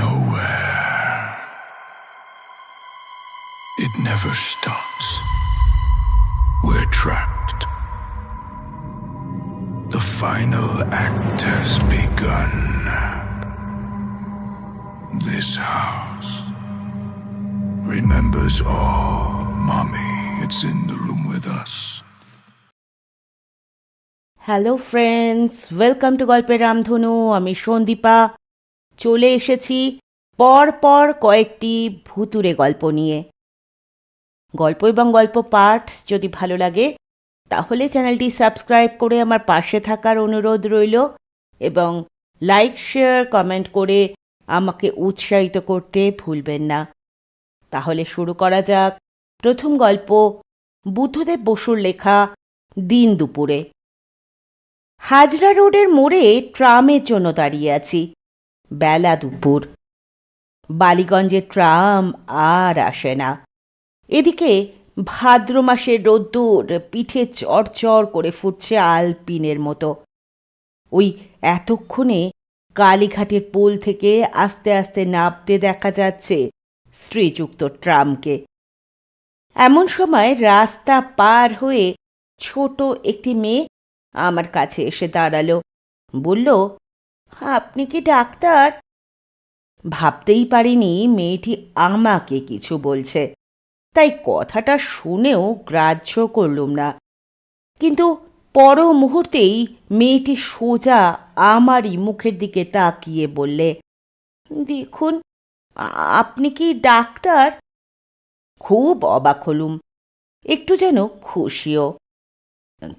nowhere. It never stops. We're trapped. The final act has begun. This house remembers all. Mommy, it's in the room with us. Hello friends, welcome to গল্পের রামধনু। আমি সন্দীপা চলে এসেছি পর কয়েকটি ভুতুড়ে গল্প নিয়ে। গল্প এবং গল্প পাঠ যদি ভালো লাগে তাহলে চ্যানেলটি সাবস্ক্রাইব করে আমার পাশে থাকার অনুরোধ রইল এবং লাইক শেয়ার কমেন্ট করে আমাকে উৎসাহিত করতে ভুলবেন না। তাহলে শুরু করা যাক। প্রথম গল্প বুদ্ধদেব বসুর লেখা দিন দুপুরে। হাজরা রোডের মোড়ে ট্রামের জন্য দাঁড়িয়ে আছি। বেলা দুপুর, বালিগঞ্জের ট্রাম আর আসে না। এদিকে ভাদ্র মাসের রোদ্দুর পিঠে চড়চড় করে ফুটছে আলপিনের মতো। ওই এতক্ষণে কালীঘাটের পোল থেকে আস্তে আস্তে নামতে দেখা যাচ্ছে শ্রীযুক্ত ট্রামকে। এমন সময় রাস্তা পার হয়ে ছোট একটি মেয়ে আমার কাছে এসে দাঁড়ালো। বলল, আপনি কি ডাক্তার? ভাবতেই পারিনি মেয়েটি আমাকে কিছু বলছে, তাই কথাটা শুনেও গ্রাহ্য করলুম না। কিন্তু পর মুহূর্তেই মেয়েটি সোজা আমারই মুখের দিকে তাকিয়ে বললে, দেখুন, আপনি কি ডাক্তার? খুব অবাক হলুম, একটু যেন খুশিও।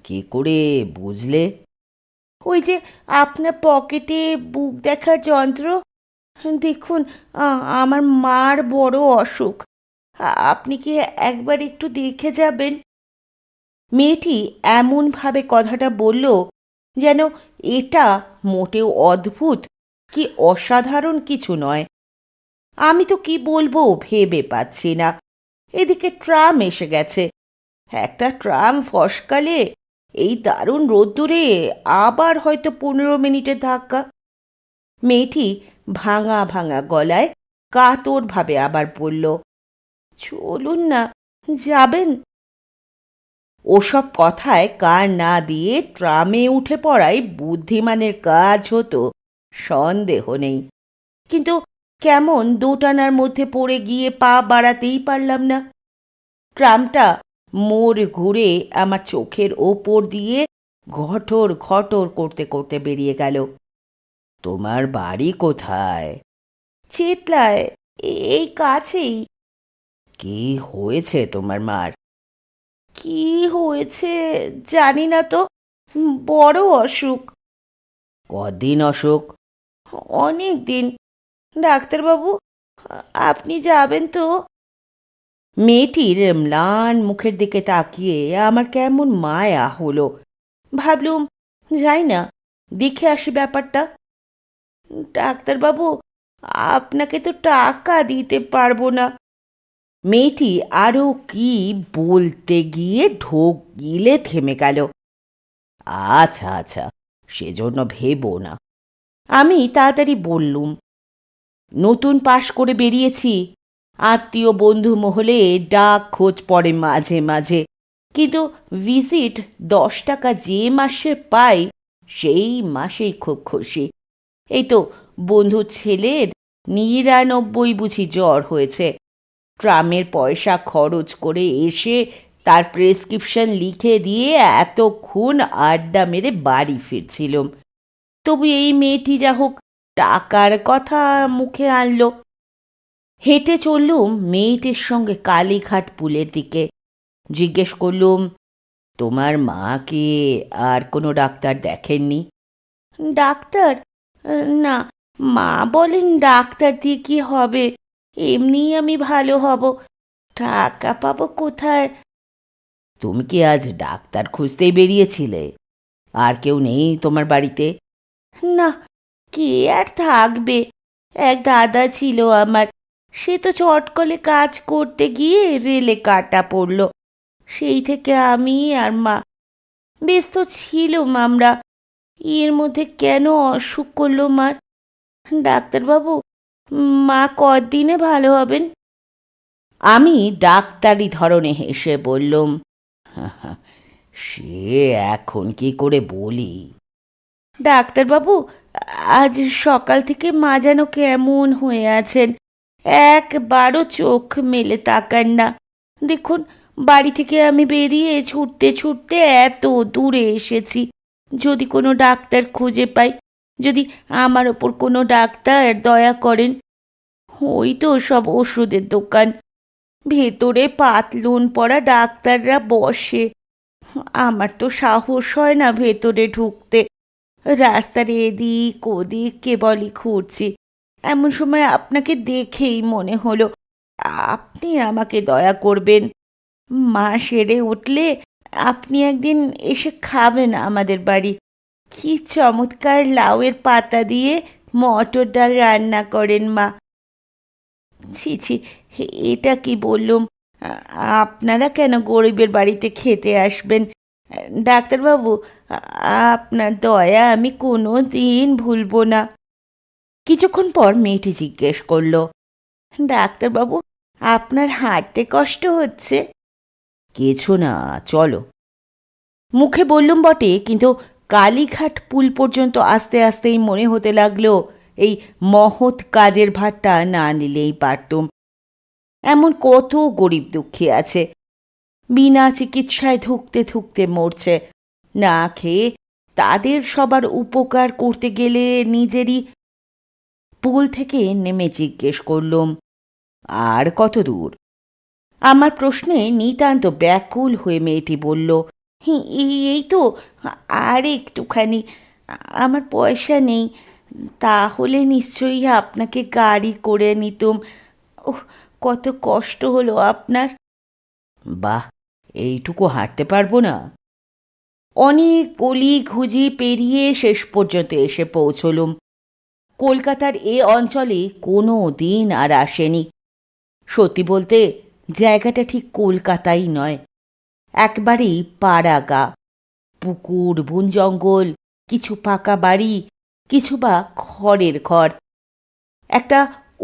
কি করে বুঝলে? ওই যে আপনার পকেটে বুক দেখার যন্ত্র, দেখুন, আমার মার বড় অসুখ, আপনি কি একবার একটু দেখে যাবেন? মেয়েটি এমনভাবে কথাটা বলল যেন এটা মোটেও অদ্ভুত কি অসাধারণ কিছু নয়। আমি তো কি বলবো ভেবে পাচ্ছি না। এদিকে ট্রাম এসে গেছে। একটা ট্রাম ফসকালে এই দারুণ রোদ্দুরে আবার হয়তো 15 মিনিটের ধাক্কা। মেয়েটি ভাঙা ভাঙা গলায় কাতরভাবে আবার বলল, চলুন না, যাবেন? ওসব কথায় কান না দিয়ে ট্রামে উঠে পড়াই বুদ্ধিমানের কাজ হতো, সন্দেহ নেই। কিন্তু কেমন দোটানার মধ্যে পড়ে গিয়ে পা বাড়াতেই পারলাম না। ট্রামটা মোড় ঘুরে আমার চোখের ওপর দিয়ে ঘটর ঘটর করতে করতে বেরিয়ে গেল। তোমার বাড়ি কোথায়? চেতলায়, এই কাছেই। কি হয়েছে তোমার মার? কি হয়েছে জানি না তো, বড় অসুখ। কদিন অসুখ? অনেক দিন। ডাক্তারবাবু, আপনি যাবেন তো? মেয়েটির ম্লান মুখের দিকে তাকিয়ে আমার কেমন মায়া হলো। ভাবলুম, যাই না, দেখে আসি ব্যাপারটা। ডাক্তারবাবু, আপনাকে তো টাকা দিতে পারবো না। মেয়েটি আরও কি বলতে গিয়ে ঢোক গিলে থেমে গেল। আচ্ছা আচ্ছা, সেজন্য ভেবো না। আমি তাড়াতাড়ি বললুম, নতুন পাশ করে বেরিয়েছি। আত্মীয় বন্ধু মহলে ডাক খোঁজ পড়ে মাঝে মাঝে, কিন্তু ভিজিট 10 টাকা যে মাসে পাই সেই মাসেই খুব খুশি। এই তো বন্ধুর ছেলের 99 বুঝি জ্বর হয়েছে। ট্রামের পয়সা খরচ করে এসে তার প্রেসক্রিপশন লিখে দিয়ে এতক্ষণ আড্ডা মেরে বাড়ি ফিরছিলাম। তবু এই মেয়েটি যা হোক টাকার কথা মুখে আনলো। হেঁটে চললুম মেয়েটির সঙ্গে কালীঘাট পুলের দিকে। জিজ্ঞেস করলুম, তোমার মাকে আর কোনো ডাক্তার দেখেননি? ডাক্তার? না, মা বলেন ডাক্তার দিয়ে কি হবে, এমনিই আমি ভালো হব, টাকা পাবো কোথায়? তুমি কি আজ ডাক্তার খুঁজতেই বেরিয়েছিলে? আর কেউ নেই তোমার বাড়িতে? না, কে আর থাকবে। এক দাদা ছিল আমার, সে তো চটকলে কাজ করতে গিয়ে রেলে কাটা পড়ল। সেই থেকে আমি আর মা ব্যস্ত ছিলুম আমরা। এর মধ্যে কেন অসুখ করলো মার? ডাক্তারবাবু, মা কদিনে ভালো হবেন? আমি ডাক্তারি ধরনে হেসে বললুম, সে এখন কি করে বলি। ডাক্তারবাবু, আজ সকাল থেকে মা যেন কেমন হয়ে আছেন, একবারও চোখ মেলে তাকান না। দেখুন, বাড়ি থেকে আমি বেরিয়ে ছুটতে ছুটতে এত দূরে এসেছি। যদি কোনো ডাক্তার খুঁজে পাই, যদি আমার ওপর কোনো ডাক্তার দয়া করেন। ওই তো সব ওষুধের দোকান, ভেতরে পাতলুন পরা ডাক্তাররা বসে। আমার তো সাহস হয় না ভেতরে ঢুকতে। রাস্তার এদিক ওদিক কেবলই ঘুরছি। এমন সময় আপনাকে দেখেই মনে হলো আপনি আমাকে দয়া করবেন। মা সেরে উঠলে আপনি একদিন এসে খাবেন আমাদের বাড়ি। কি চমৎকার লাউয়ের পাতা দিয়ে মটর ডাল রান্না করেন মা। ছি ছি, এটা কি বললুম! আপনারা কেন গরিবের বাড়িতে খেতে আসবেন? ডাক্তারবাবু, আপনার দয়া আমি কোনো দিন ভুলব না। কিছুক্ষণ পর মেয়েটি জিজ্ঞেস করল, ডাক্তারবাবু, আপনার হাঁটতে কষ্ট হচ্ছে? কিছু না, চলো। মুখে বললুম বটে, কিন্তু কালীঘাট পুল পর্যন্ত আস্তে আস্তেই মনে হতে লাগলো এই মহৎ কাজের ভারটা না নিলেই পারতুম। এমন কত গরিব দুঃখী আছে, বিনা চিকিৎসায় ধুঁকতে ধুঁকতে মরছে, না খেয়ে। তাদের সবার উপকার করতে গেলে নিজেরই। পুল থেকে নেমে জিজ্ঞেস করলুম, আর কত দূর? আমার প্রশ্নে নিতান্ত ব্যাকুল হয়ে মেয়েটি বলল, এই তো, আর একটুখানি। আমার পয়সা নেই, তাহলে নিশ্চয়ই আপনাকে গাড়ি করে নিতুম। ওহ, কত কষ্ট হলো আপনার। বাহ, এইটুকু হাঁটতে পারবো না? অনেক গলি ঘুজি পেরিয়ে শেষ পর্যন্ত এসে পৌঁছলুম। কলকাতার এ অঞ্চলে কোনো দিন আর আসেনি। সত্যি বলতে জায়গাটা ঠিক কলকাতাই নয়, একবারেই পাড়া গা। পুকুর, বন জঙ্গল, কিছু পাকা বাড়ি, কিছু বা খড়ের ঘর। একটা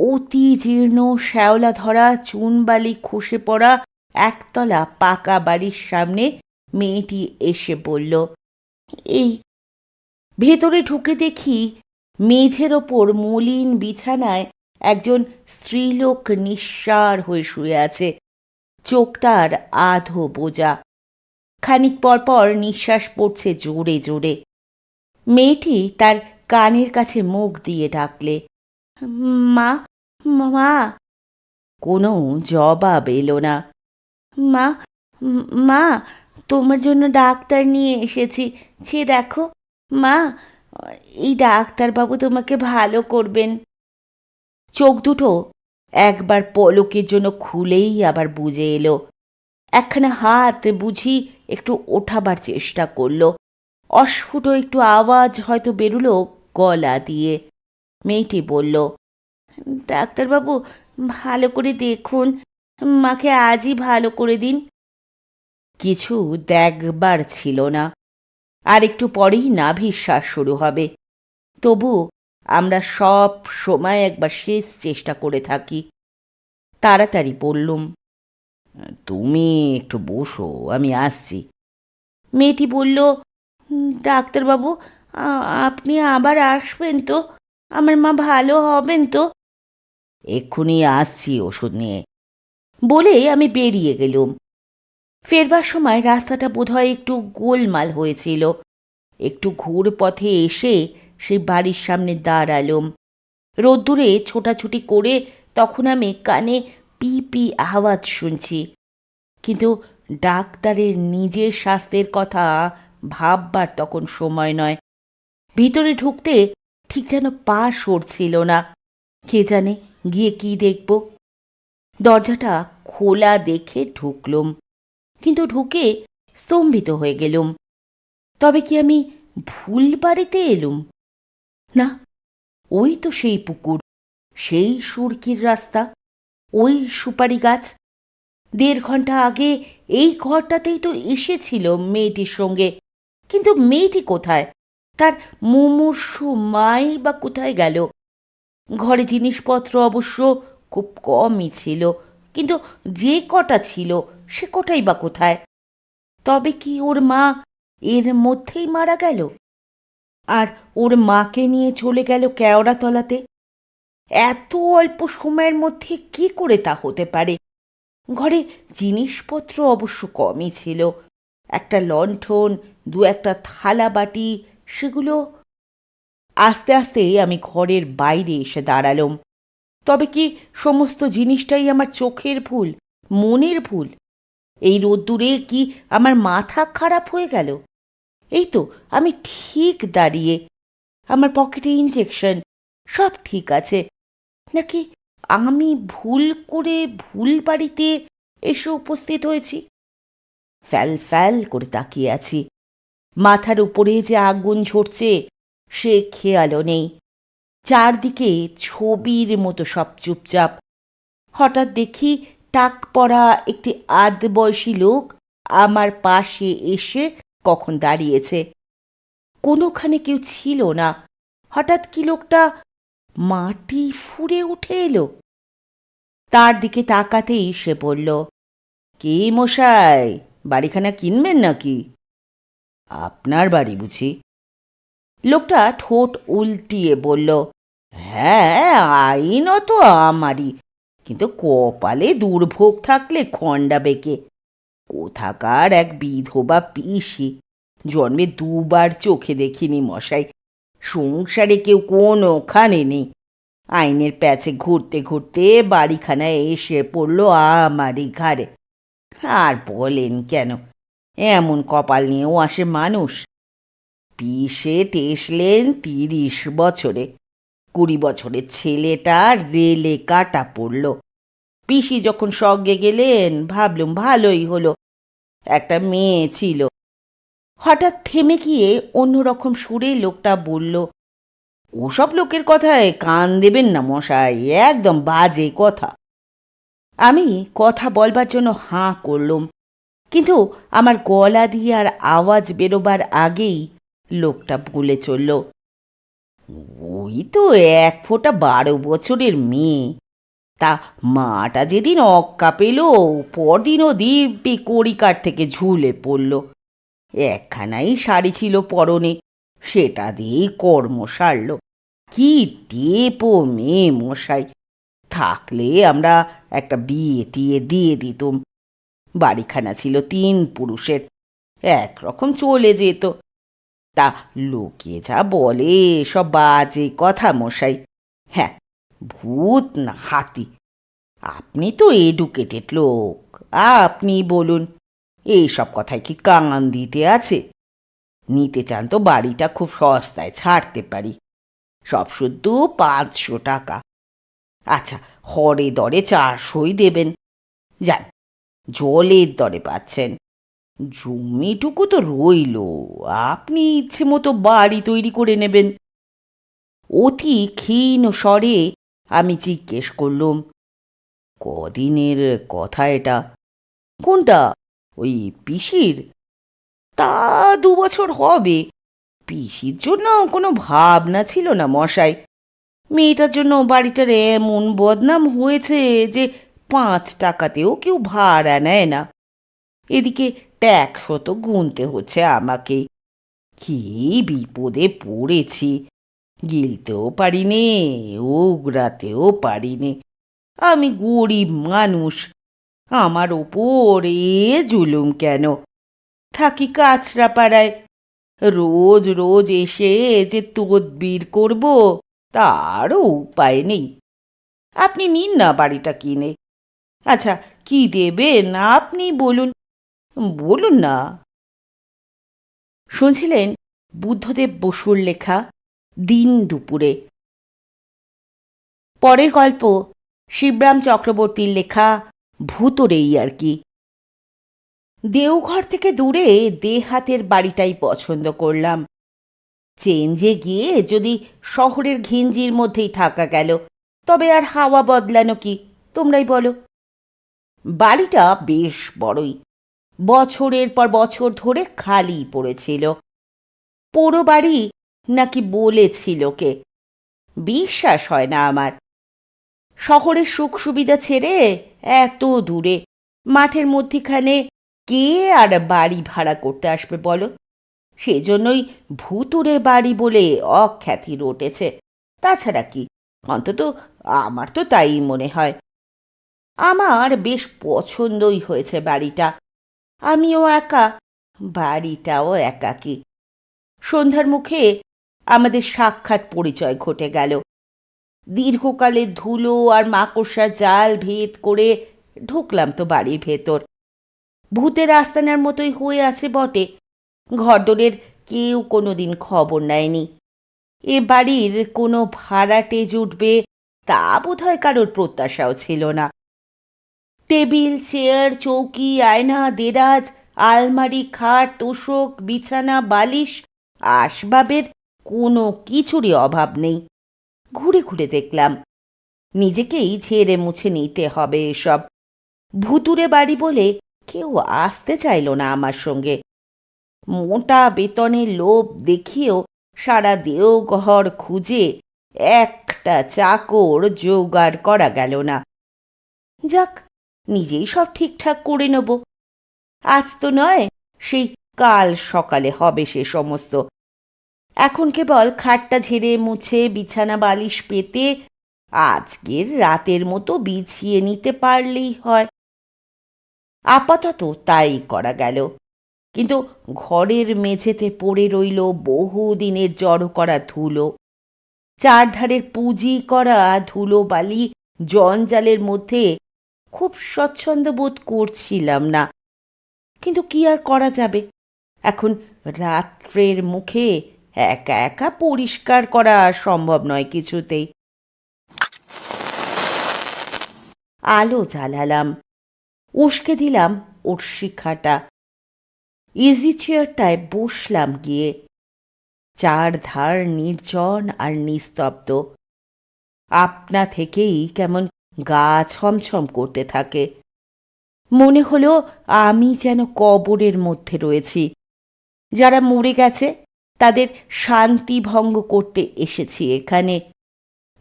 অতি জীর্ণ শ্যাওলা ধরা চুনবালি খসে পড়া একতলা পাকা বাড়ির সামনে মেয়েটি এসে বলল, এই। ভেতরে ঢুকে দেখি মেঝের ওপর মলিন বিছানায় একজন স্ত্রীলোক নিঃসাড় হয়ে শুয়ে আছে। চোখ তার আধো বোজা, খানিক পর পর নিঃশ্বাস পড়ছে জোরে জোরে। মেয়েটি তার কানের কাছে মুখ দিয়ে ডাকলে, মা, মা। কোনো জবাব এলো না। মা, মা, তোমার জন্য ডাক্তার নিয়ে এসেছি, সে দেখো। মা, এই ডাক্তারবাবু তোমাকে ভালো করবেন। চোখ দুটো একবার পলকের জন্য খুলেই আবার বুজে এলো। একখানা হাত বুঝি একটু ওঠাবার চেষ্টা করল। অস্ফুট একটু আওয়াজ হয়তো বেরুলো গলা দিয়ে। মেয়েটি বলল, ডাক্তারবাবু, ভালো করে দেখুন, মাকে আজই ভালো করে দিন। কিছু দেখবার ছিল না, আর একটু পরেই নাভির শ্বাস শুরু হবে। তবু আমরা সব সময় একবার শেষ চেষ্টা করে থাকি। তাড়াতাড়ি বললুম, তুমি একটু বসো, আমি আসছি। মেয়েটি বলল, ডাক্তারবাবু, আপনি আবার আসবেন তো? আমার মা ভালো হবেন তো? এক্ষুনি আসছি ওষুধ নিয়ে, বলে আমি বেরিয়ে গেলুম। ফেরবার সময় রাস্তাটা বোধহয় একটু গোলমাল হয়েছিল। একটু ঘুর পথে এসে সেই বাড়ির সামনে দাঁড়ালুম। রোদ্দুরে ছোটাছুটি করে তখন আমি কানে পি পি আওয়াজ শুনছি, কিন্তু ডাক্তারের নিজের স্বাস্থ্যের কথা ভাববার তখন সময় নয়। ভিতরে ঢুকতে ঠিক যেন পা সরছিল না। কে জানে গিয়ে কি দেখব। দরজাটা খোলা দেখে ঢুকলুম, কিন্তু ঢুকে স্তম্ভিত হয়ে গেলুম। তবে কি আমি ভুল বাড়িতে এলুম? না, ওই তো সেই পুকুর, সেই সুরকির রাস্তা, ওই সুপারি গাছ। 1.5 ঘন্টা আগে এই ঘরটাতেই তো এসেছিল মেয়েটির সঙ্গে। কিন্তু মেয়েটি কোথায়? তার মুমূর্ষু মাই বা কোথায় গেল? ঘরে জিনিসপত্র অবশ্য খুব কমই ছিল, কিন্তু যে কটা ছিল সে কটাই বা কোথায়? তবে কি ওর মা এর মধ্যেই মারা গেল? আর ওর মাকে নিয়ে চলে গেল কেওড়াতলাতে? এত অল্প সময়ের মধ্যে কি করে তা হতে পারে? ঘরে জিনিসপত্র অবশ্য কমই ছিল, একটা লণ্ঠন, দু একটা থালা বাটি, সেগুলো। আস্তে আস্তে আমি ঘরের বাইরে এসে দাঁড়ালাম। তবে কি সমস্ত জিনিসটাই আমার চোখের ভুল, মনের ভুল? এই রোদ্দুরে কি আমার মাথা খারাপ হয়ে গেল? এই তো আমি ঠিক দাঁড়িয়ে, আমার পকেটে ইঞ্জেকশন, সব ঠিক আছে। নাকি আমি ভুল করে ভুল বাড়িতে এসে উপস্থিত হয়েছি? ফ্যাল ফ্যাল করে তাকিয়ে আছি। মাথার উপরে যে আগুন ঝরছে সে খেয়ালও নেই। চারদিকে ছবির মতো সব চুপচাপ। হঠাৎ দেখি টাক পরা একটি আধবয়সী লোক আমার পাশে এসে কখন দাঁড়িয়েছে। কোনোখানে কেউ ছিল না। হঠাৎ কি লোকটা মাটি ফুঁড়ে উঠে এলো। তার দিকে তাকাতেই সে বলল, কি মশাই, বাড়িখানা কিনবেন নাকি? আপনার বাড়ি বুঝি? লোকটা ঠোঁট উল্টিয়ে বলল, হ্যাঁ, আইনত আমারই, কিন্তু কপালে দুর্ভোগ থাকলে খণ্ডা বেঁকে। কোথাকার এক বিধবা পিসি, জন্মে দুবার চোখে দেখিনি মশাই। সংসারে কেউ কোনোখানে নেই। আইনের প্যাচে ঘুরতে ঘুরতে বাড়িখানা এসে পড়ল আমারই ঘাড়ে। আর বলেন কেন, এমন কপাল নিয়েও আসে মানুষ। পিসে টেসলেন 30 বছরে, 20 বছরের ছেলেটা রেলে কাটা পড়ল। পিসি যখন সজ্ঞে গেলেন ভাবলুম ভালোই হলো, একটা মেয়ে ছিল। হঠাৎ থেমে গিয়ে অন্যরকম সুরে লোকটা বলল, ওসব লোকের কথায় কান দেবেন না মশাই, একদম বাজে কথা। আমি কথা বলবার জন্য হাঁ করলুম, কিন্তু আমার গলা দিয়ে আর আওয়াজ বেরোবার আগেই লোকটা বলে চলল, ওই তো 1 ফোঁটা 12 বছরের মেয়ে। তা মাটা যেদিন অক্কা পেল, পরদিনও দিব্যি কড়িকাঠ থেকে ঝুলে পড়ল। একখানাই শাড়ি ছিল পরনে, সেটা দিয়েই কর্ম সারল। কি টেপো মেয়ে মশাই! থাকলে আমরা একটা বিয়ে টিয়ে দিয়ে দিতুম। বাড়িখানা ছিল 3 পুরুষের, একরকম চলে যেত। তা লোকে যা বলে সব বাজে কথা মশাই। হ্যাঁ, ভূত না হাতি? আপনি তো এডুকেটেড লোক, আপনি বলুন, এইসব কথায় কি কান দিতে আছে? নিতে চান তো বাড়িটা খুব সস্তায় ছাড়তে পারি, সব শুদ্ধ 500 টাকা। আচ্ছা, হরে দরে 400ই দেবেন। যান, জলের দরে পাচ্ছেন। জমিটুকু তো রইল, আপনি ইচ্ছে মতো বাড়ি তৈরি করে নেবেন। অতি ক্ষীণ স্বরে আমি জিজ্ঞেস করলুম, কদিনের কথা এটা? কোনটা? ওই পিসির? তা 2 বছর হবে। পিসির জন্য কোনো ভাবনা ছিল না মশাই। মেয়েটার জন্য বাড়িটার এমন বদনাম হয়েছে যে 5 টাকাতেও কেউ ভাড়া নেয় না। এদিকে ট্যাক্সও তো গুনতে হচ্ছে আমাকে। কি বিপদে পড়েছি! গিলতেও পারিনে, উগরাতেও পারিনে। আমি গরিব মানুষ, আমার ওপর এ জুলুম কেন? থাকি কাছড়াপাড়ায়, রোজ রোজ এসে যে তদবির করব তারও উপায় নেই। আপনি নিন না বাড়িটা কিনে। আচ্ছা, কি দেবেন আপনি বলুন, বলুন না। শুনছিলেন বুদ্ধদেব বসুর লেখা দিন দুপুরে। পরের গল্প শিবরাম চক্রবর্তীর লেখা ভূতরেই আর কি। দেওঘর থেকে দূরে দেহাতের বাড়িটাই পছন্দ করলাম। চেঞ্জে গিয়ে যদি শহরের ঘিঞ্জির মধ্যেই থাকা গেল, তবে আর হাওয়া বদলানো কি, তোমরাই বলো। বাড়িটা বেশ বড়ই, বছরের পর বছর ধরে খালি পড়েছিল। পোড়ো বাড়ি নাকি বলেছিল কে। বিশ্বাস হয় না আমার। শহরের সুখ সুবিধা ছেড়ে এত দূরে মাঠের মধ্যিখানে কে আর বাড়ি ভাড়া করতে আসবে বলো? সেজন্যই ভুতুড়ে বাড়ি বলে অখ্যাতি রটেছে। তাছাড়া কি, অন্তত আমার তো তাই মনে হয়। আমার বেশ পছন্দই হয়েছে বাড়িটা। আমিও একা, বাড়িটাও একাকী। সন্ধ্যার মুখে আমাদের সাক্ষাৎ পরিচয় ঘটে গেল। দীর্ঘকালের ধুলো আর মাকড়সার জাল ভেদ করে ঢুকলাম তো বাড়ির ভেতর। ভূতের আস্তানার মতোই হয়ে আছে বটে, ঘরদোরের কেউ কোনোদিন খবর নেয়নি। এ বাড়ির কোনো ভাড়াটে জুটবে তা বোধহয় কারোর প্রত্যাশাও ছিল না। টেবিল, চেয়ার, চৌকি, আয়না, দেরাজ, আলমারি, খাট, তোশক, বিছানা, বালিশ, আসবাবের কোনো কিছুরই অভাব নেই। ঘুরে ঘুরে দেখলাম, নিজেকেই ঝেড়ে মুছে নিতে হবে এসব। ভুতুড়ে বাড়ি বলে কেউ আসতে চাইল না আমার সঙ্গে। মোটা বেতনের লোভ দেখিয়েও সারা দেওঘর খুঁজে একটা চাকর জোগাড় করা গেল না। যাক, নিজেই সব ঠিকঠাক করে নেব। আজ তো নয়, সেই কাল সকালে হবে সে সমস্ত। এখন কেবল খাটটা ঝেড়ে মুছে বিছানা বালিশ পেতে আজকের রাতের মতো বিছিয়ে নিতে পারলেই হয়। আপাতত তাই করা গেল। কিন্তু ঘরের মেঝেতে পড়ে রইল বহুদিনের জড়ো করা ধুলো। চারধারের পুঁজি করা ধুলো বালি জঞ্জালের মধ্যে খুব স্বচ্ছন্দ বোধ করছিলাম না। কিন্তু কি আর করা যাবে, এখন রাত্রের মুখে একা একা পরিষ্কার করা সম্ভব নয় কিছুতেই। আলো জ্বালালাম, উস্কে দিলাম ওর শিখাটা। ইজি চেয়ারটায় বসলাম গিয়ে। চারধার নির্জন আর নিস্তব্ধ। আপনা থেকেই কেমন গা ছমছম করতে থাকে। মনে হলো আমি যেন কবরের মধ্যে রয়েছি। যারা মরে গেছে তাদের শান্তি ভঙ্গ করতে এসেছি এখানে।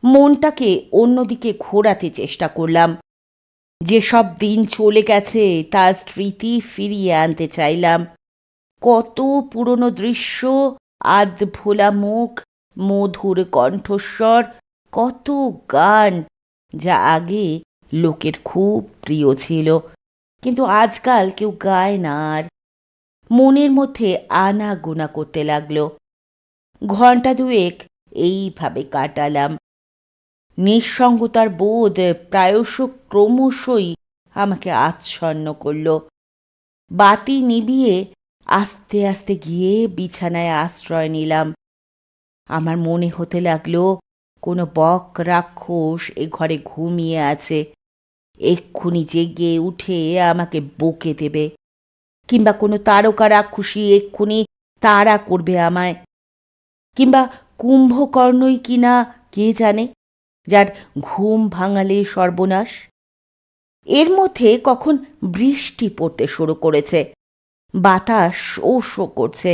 মনটাকে অন্যদিকে ঘোরাতে চেষ্টা করলাম। যেসব দিন চলে গেছে তার স্মৃতি ফিরিয়ে আনতে চাইলাম। কত পুরনো দৃশ্য, আধ ভোলা মুখ, মধুর কণ্ঠস্বর, কত গান যা আগে লোকের খুব প্রিয় ছিল, কিন্তু আজকাল কেউ গায় না আর। মনের মধ্যে আনাগোনা করতে লাগলো। ঘণ্টা দুয়েক এইভাবে কাটালাম। নিঃসঙ্গতার বোধ প্রায়শ ক্রমশই আমাকে আচ্ছন্ন করল। বাতি নিভিয়ে আস্তে আস্তে গিয়ে বিছানায় আশ্রয় নিলাম। আমার মনে হতে লাগলো কোনো বক রাক্ষস এ ঘরে ঘুমিয়ে আছে, এক্ষুনি জেগে উঠে আমাকে বকে দেবে, কিংবা কোনো তারকা রাক্ষসী এক্ষুনি তাড়া করবে আমায়, কিংবা কুম্ভকর্ণই কিনা কে জানে, যার ঘুম ভাঙালে সর্বনাশ। এর মধ্যে কখন বৃষ্টি পড়তে শুরু করেছে, বাতাস শো শো করছে।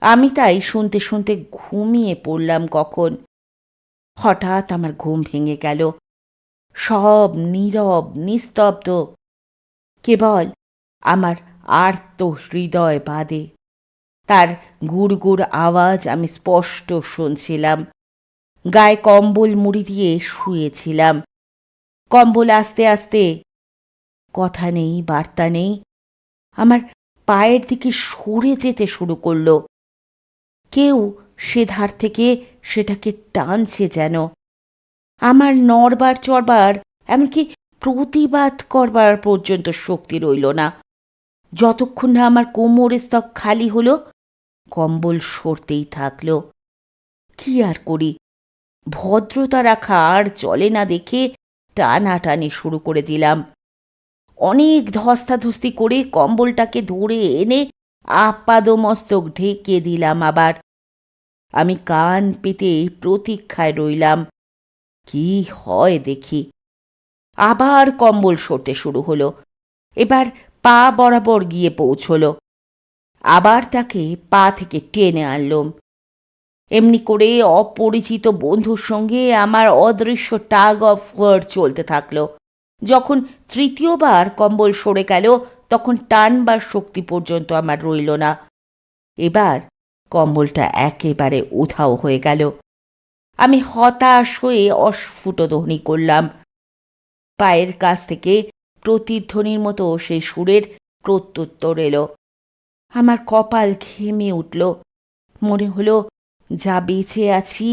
আমি তাই শুনতে শুনতে ঘুমিয়ে পড়লাম কখন। হঠাৎ আমার ঘুম ভেঙে গেল। সব নীরব নিস্তব্ধ, কেবল আমার আর্ত হৃদয় বাদে। তার গুড় গুড় আওয়াজ আমি স্পষ্ট শুনছিলাম। গায়ে কম্বল মুড়ি দিয়ে শুয়েছিলাম। কম্বল আস্তে আস্তে, কথা নেই বার্তা নেই, আমার পায়ের দিকে সরে যেতে শুরু করল। কেউ সে ধার থেকে সেটাকে টানছে যেন। আমার নড়বার চড়বার, এমনকি প্রতিবাদ করবার পর্যন্ত শক্তি রইল না। যতক্ষণ না আমার কোমরের স্তক খালি হলো, কম্বল সরতেই থাকল। কি আর করি, ভদ্রতা রাখা আর চলে না দেখে টানাটানি শুরু করে দিলাম। অনেক ধস্তাধস্তি করে কম্বলটাকে ধরে এনে আপাদমস্তক ঢেকে দিলাম। আবার আমি কান পেতে প্রতীক্ষায় রইলাম, কি হয় দেখি। আবার কম্বল সরতে শুরু হলো। এবার পা বরাবর গিয়ে পৌঁছল। আবার তাকে পা থেকে টেনে আনলুম। এমনি করে অপরিচিত বন্ধুর সঙ্গে আমার অদৃশ্য টাগ অফ ওয়ার চলতে থাকলো। যখন তৃতীয়বার কম্বল সরে গেল তখন টানবার শক্তি পর্যন্ত আমার রইল না। এবার কম্বলটা একেবারে উধাও হয়ে গেল। আমি হতাশ হয়ে অস্ফুট ধ্বনি করলাম। পায়ের কাছ থেকে প্রতিধ্বনির মতো সেই সুরের প্রত্যুত্তর এলো। আমার কপাল ঘেমে উঠল। মনে হলো যা বেঁচে আছি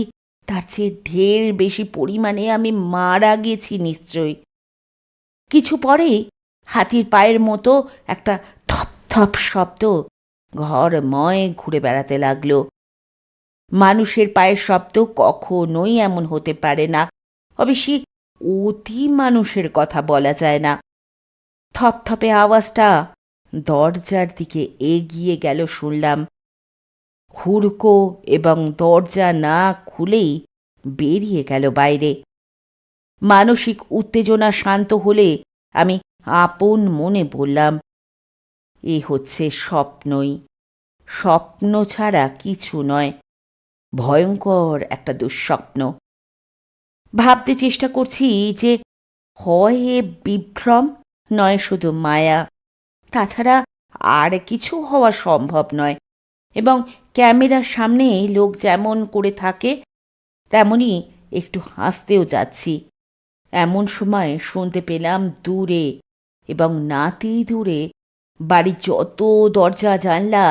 তার চেয়ে ঢের বেশি পরিমাণে আমি মারা গেছি নিশ্চয়ই। কিছু পরেই হাতির পায়ের মতো একটা থপ থপ শব্দ ঘরময় ঘুরে বেড়াতে লাগলো। মানুষের পায়ের শব্দ কখনোই এমন হতে পারে না, অবশ্যই অতি মানুষের কথা বলা যায় না। থপথপে আওয়াজটা দরজার দিকে এগিয়ে গেল শুনলাম। হুড়কো এবং দরজা না খুলেই বেরিয়ে গেল বাইরে। মানসিক উত্তেজনা শান্ত হলে আমি আপন মনে বললাম, এ হচ্ছে স্বপ্নই, স্বপ্ন ছাড়া কিছু নয়, ভয়ঙ্কর একটা দুঃস্বপ্ন। ভাবতে চেষ্টা করছি যে হয় এ বিভ্রম, নয় শুধু মায়া, তাছাড়া আর কিছু হওয়া সম্ভব নয়। এবং ক্যামেরার সামনে লোক যেমন করে থাকে তেমনি একটু হাসতেও যাচ্ছি। এমন সময় শুনতে পেলাম দূরে এবং নাতি দূরে বাড়ির যত দরজা জানলা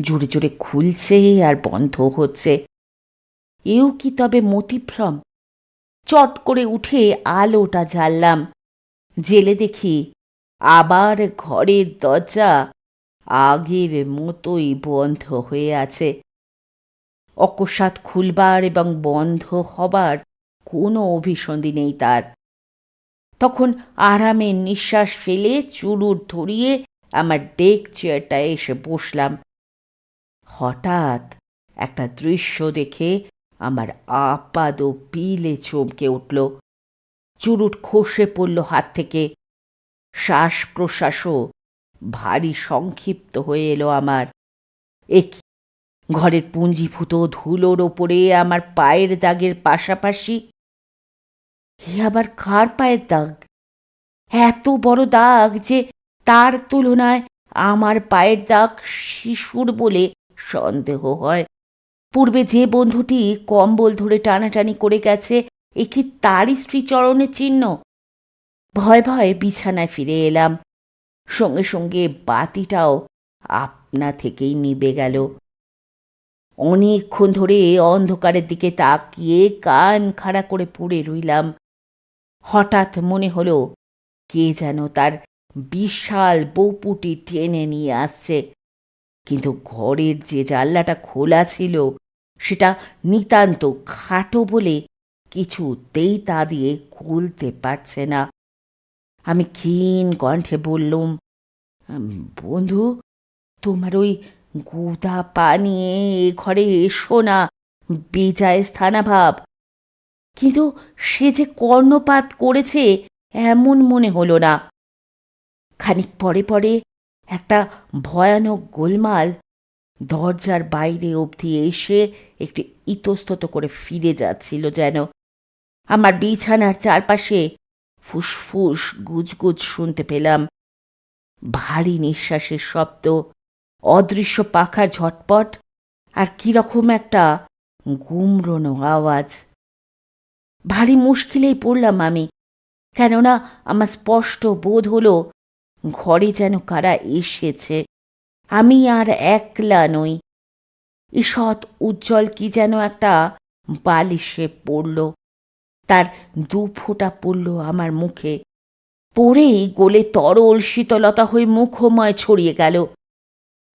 জোরে জোরে খুলছে আর বন্ধ হচ্ছে। এও কি তবে মতিভ্রম? চট করে উঠে আলোটা জ্বাললাম। জেলে দেখি আবার ঘরের দরজা আগের মতোই বন্ধ হয়ে আছে। অকস্মাৎ খুলবার এবং বন্ধ হবার কোনো অভিসন্ধি নেই তার। তখন আরামের নিঃশ্বাস ফেলে চুরুট ধরিয়ে আমার ডেক চেয়ারটায় এসে বসলাম। হঠাৎ একটা দৃশ্য দেখে আমার আপাদ পিলে চমকে উঠল। চুরুট খসে পড়ল হাত থেকে। শ্বাস প্রশ্বাসও ভারী সংক্ষিপ্ত হয়ে এলো আমার। ঘরের পুঞ্জীভূত ধুলোর ওপরে আমার পায়ের দাগের পাশাপাশি আবার কার পায়ের দাগ? এত বড় দাগ যে তার তুলনায় আমার পায়ের দাগ শিশুর বলে সন্দেহ হয়। পূর্বে যে বন্ধুটি কম্বল ধরে টানাটানি করে গেছে, এ কি তারই শ্রীচরণের চিহ্ন? ভয় ভয়ে বিছানায় ফিরে এলাম। সঙ্গে সঙ্গে বাতিটাও আপনা থেকেই নিভে গেল। অনেকক্ষণ ধরে অন্ধকারের দিকে তাকিয়ে কান খাড়া করে পড়ে রইলাম। হঠাৎ মনে হলো কে যেন তার বিশাল বউপুটি টেনে নিয়ে আসছে, কিন্তু ঘরের যে জানলাটা খোলা ছিল সেটা নিতান্ত খাটো বলে কিছুতেই তা দিয়ে খুলতে পারছে না। আমি ক্ষীণ কণ্ঠে বললুম, বন্ধু, তোমার ওই গুদা পা নিয়ে এ ঘরে এসো না, বেজায় স্থানাভাব। কিন্তু সে যে কর্ণপাত করেছে এমন মনে হলো না। খানিক পরে পরে একটা ভয়ানক গোলমাল দরজার বাইরে অবধি এসে একটু ইতস্তত করে ফিরে যাচ্ছিল যেন। আমার বিছানার চারপাশে ফুসফুস গুজগুজ শুনতে পেলাম। ভারী নিঃশ্বাসের শব্দ, অদৃশ্য পাখার ঝটপট আর কিরকম একটা গুমরোনো আওয়াজ। ভারী মুশকিলেই পড়লাম আমি, কেননা আমার স্পষ্ট বোধ হলো ঘরে যেন কারা এসেছে, আমি আর একলা নই। ঈষৎ উজ্জ্বল কি যেন একটা বালিশে পড়ল, তার দু ফোঁটা পড়ল আমার মুখে। পড়েই গোলে তরল শীতলতা হয়ে মুখময় ছড়িয়ে গেল।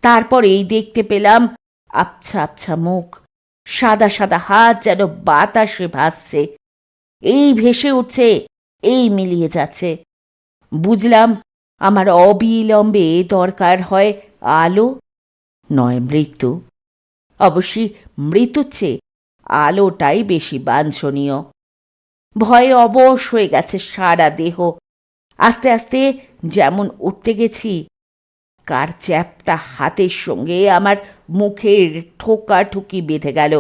তারপরেই দেখতে পেলাম আবছা আবছা মুখ, সাদা সাদা হাত যেন বাতাসে ভাসছে, এই ভেসে উঠছে, এই মিলিয়ে যাচ্ছে। বুঝলাম আমার অবিলম্বে দরকার হয় আলো, নয় মৃত্যু। অবশ্যই মৃত্যুর চেয়ে আলোটাই বেশি বাঞ্ছনীয়। ভয়ে অবশ হয়ে গেছে সারা দেহ। আস্তে আস্তে যেমন উঠতে গেছি, কার চ্যাপটা হাতের সঙ্গে আমার মুখের ঠোকাঠুকি বেঁধে গেল।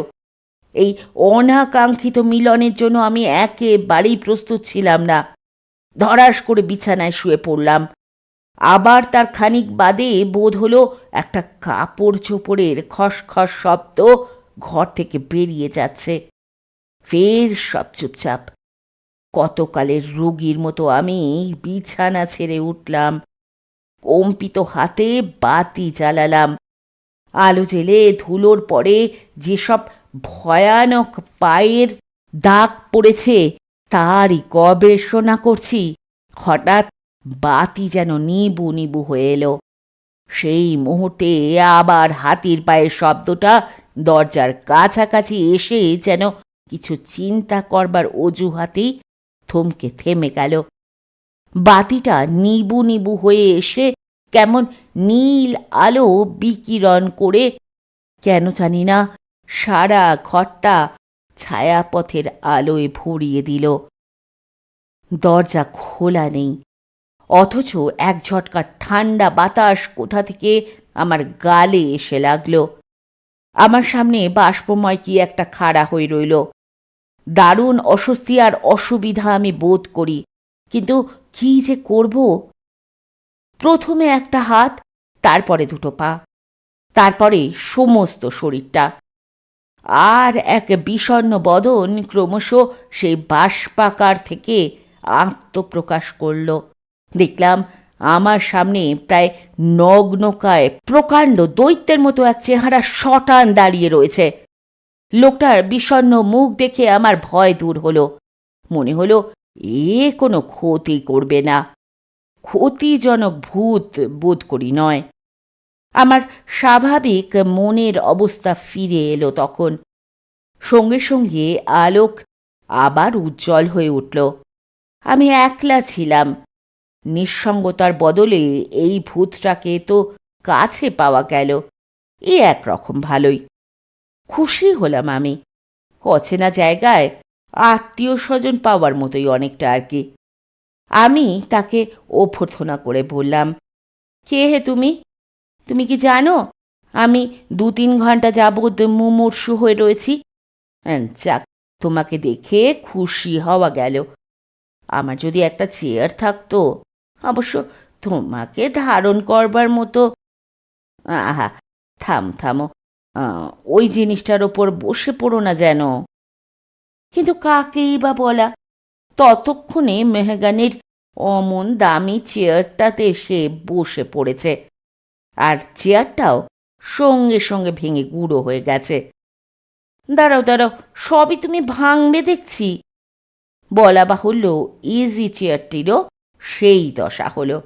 এই অনাকাঙ্ক্ষিত মিলনের জন্য আমি একেবারেই প্রস্তুত ছিলাম না। ধড়াস করে বিছানায় শুয়ে পড়লাম। আবার তার খানিক বাদে বোধ হলো একটা কাপড় চোপড়ের খসখস শব্দ ঘর থেকে বেরিয়ে যাচ্ছে। ফের সব চুপচাপ। কতকালের রোগীর মতো আমি বিছানা ছেড়ে উঠলাম। কম্পিত হাতে বাতি জ্বালালাম। আলো জেলে ধুলোর পরে যেসব ভয়ানক পায়ের দাগ পড়েছে তারই গবেষণা করছি। হঠাৎ বাতি যেন নিবু নিবু হয়ে এলো। সেই মুহূর্তে আবার হাতির পায়ের শব্দটা দরজার কাছাকাছি এসে যেন কিছু চিন্তা করবার অজুহাতেই থমকে থেমে গেল। বাতিটা নিবু নিবু হয়ে এসে কেমন নীল আলো বিকিরণ করে কেন জানি না সারা ঘরটা ছায়াপথের আলোয় ভরিয়ে দিল। দরজা খোলা নেই, অথচ এক ঝটকা ঠান্ডা বাতাস কোথা থেকে আমার গালে এসে লাগলো। আমার সামনে বাষ্পময় কি একটা খাড়া হয়ে রইল। দারুণ অস্বস্তি আর অসুবিধা আমি বোধ করি, কিন্তু কি যে করব। প্রথমে একটা হাত, তারপরে দুটো পা, তারপরে সমস্ত শরীরটা। আর এক বিষণ্ণ বদন ক্রমশ সেই বাষ্পাকার থেকে আত্মপ্রকাশ করল। দেখলাম আমার সামনে প্রায় নগ্নকায় প্রকাণ্ড দৈত্যের মতো এক চেহারা শটান দাঁড়িয়ে রয়েছে। লোকটার বিষণ্ণ মুখ দেখে আমার ভয় দূর হলো। মনে হলো এ কোনো ক্ষতি করবে না। ক্ষতিজনক ভূত বোধ করি নয়। আমার স্বাভাবিক মনের অবস্থা ফিরে এলো তখন। সঙ্গে সঙ্গে আলোক আবার উজ্জ্বল হয়ে উঠল। আমি একলা ছিলাম। নিঃসঙ্গতার বদলে এই ভূতটাকে তো কাছে পাওয়া গেল। এ একরকম ভালোই। খুশি হলাম আমি। অচেনা জায়গায় আত্মীয় স্বজন পাওয়ার মতোই অনেকটা আর কি। আমি তাকে অভ্যর্থনা করে বললাম, কে হে তুমি? তুমি কি জানো আমি 2-3 ঘন্টা যাবৎ মুমূর্ষু হয়ে রয়েছি? যাক, তোমাকে দেখে খুশি হওয়া গেল। আমার যদি একটা চেয়ার থাকতো, অবশ্য তোমাকে ধারণ করবার মতো। আহা, থামো, ওই জিনিসটার ওপর বসে পড়ো না যেন। কিন্তু কাকেই বা বলা? ততক্ষণে মেহগানির অমন দামি চেয়ারটাতে এসে বসে পড়েছে, আর চেয়ারটাও সঙ্গে সঙ্গে ভেঙে গুঁড়ো হয়ে গেছে। দাঁড়াও, সবই তুমি ভাঙবে দেখছি। বলা বাহুল্য ইজি চেয়ারটিরও সেই দশা হলো।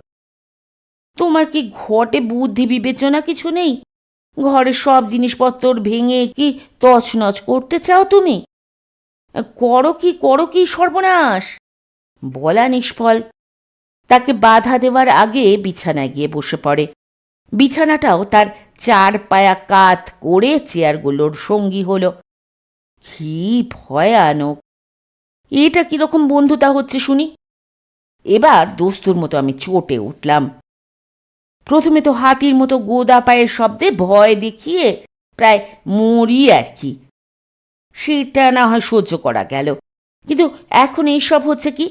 তোমার কি ঘটে বুদ্ধি বিবেচনা কিছু নেই? ঘরের সব জিনিসপত্র ভেঙে কি তছনছ করতে চাও তুমি? করো কি সর্বনাশ! বলা নিষ্ফল। তাকে বাধা দেওয়ার আগে বিছানায় গিয়ে বসে পড়ে। বিছানাটাও তার 4 পায়া কাত করে চেয়ারগুলোর সঙ্গী হলো। কি ভয়ানক! এটা কিরকম বন্ধুতা হচ্ছে শুনি? এবার দোস্তুর মতো আমি চটে উঠলাম। প্রথমে তো হাতির মতো গোদা পায়ের শব্দে ভয় দেখিয়ে প্রায় মরি আর কি। সেটা না হয় সহ্য করা গেল, কিন্তু এখন এইসব হচ্ছে কি?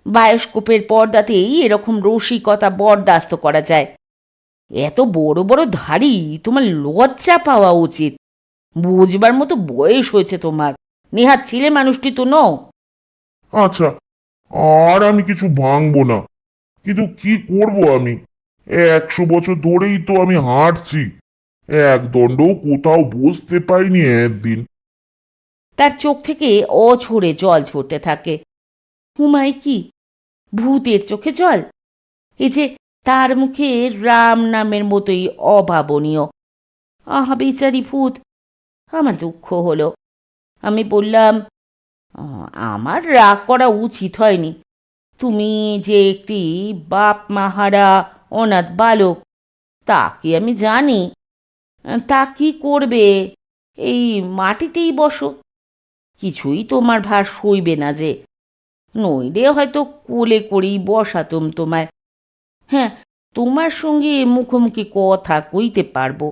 বায়োস্কোপের পর্দাতেই এরকম রসিকতা বরদাস্ত করা যায়। এত বড় বড় ধাড়ি, তোমার লজ্জা পাওয়া উচিত। বুঝবার মতো বয়স হয়েছে তোমার। নেহাত ছেলে মানুষটি তো নও। আচ্ছা, আর আমি কিছু ভাঙবো না, কিন্তু কি করব আমি? 100 বছর ধরেই তো আমি হাঁটছি, এক দণ্ডও কোথাও বসতে পাইনি একদিন। তার চোখ থেকে অঝরে জল ঝরতে থাকে। হুমাই কি ভূতের চোখে জল? এই যে তার মুখে রাম নামের মতোই অভাবনীয়। আহা বেচারি ভূত! আমার দুঃখ হলো। আমি বললাম, আমার রাগ করা উচিত হয়নি। তুমি যে একটি বাপ মাহারা অনাথ বালক, তা কি আমি জানি? তা কি করবে, এই মাটিতেই বসো। কিছুই তোমার ভার সইবে না যে। নইলে হয়তো কোলে করেই বসাতুম তোমায়। হ্যাঁ, তোমার সঙ্গে মুখোমুখি কথা কইতে পারবো।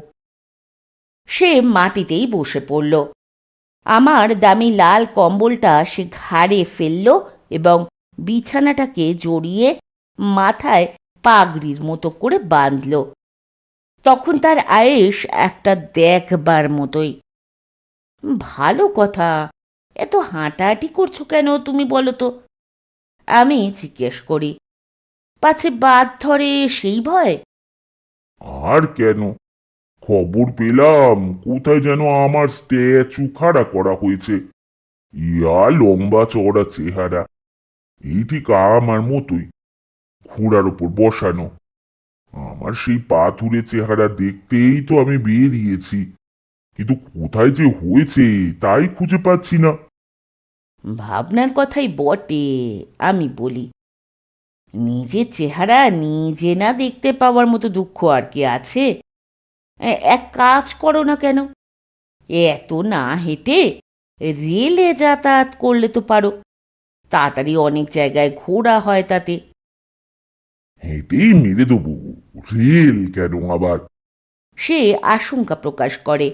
সে মাটিতেই বসে পড়ল। আমার দামি লাল কম্বলটা সে ঘাড়ে ফেলল এবং বিছানাটাকে জড়িয়ে মাথায় পাগড়ির মতো করে বাঁধল। তখন তার আয়েশ একটা দেখবার মতোই। ভালো কথা, এত হাঁটাহাঁটি করছো কেন তুমি বলো তো? আমি জিজ্ঞেস করি। পাছে বাদ ধরে সেই ভয়? আর কেন, খবর পেলাম কোথায় যেন আমার স্ট্যাচু খাড়া করা হয়েছে। ইয়া লম্বা চওড়া চেহারা, এই ঠিক আমার মতোই, ঘোড়ার উপর বসানো। আমার সেই পাথুরে চেহারা দেখতেই তো আমি বেরিয়েছি, কিন্তু কোথায় যে হয়েছে তাই খুঁজে পাচ্ছি না। ভাবনার কথাই বটে, আমি বলি। নিজের চেহারা নিজে না দেখতে পাওয়ার মতো দুঃখ আর কি আছে? এক কাজ করো না কেন, এত না হেঁটে রেলে যাতায়াত করলে তো পারো। তাড়াতাড়ি অনেক জায়গায় ঘোরা হয় তাতে। হেঁটেই মেরে দেবো, রেল কেন আবার? সে আশঙ্কা প্রকাশ করে।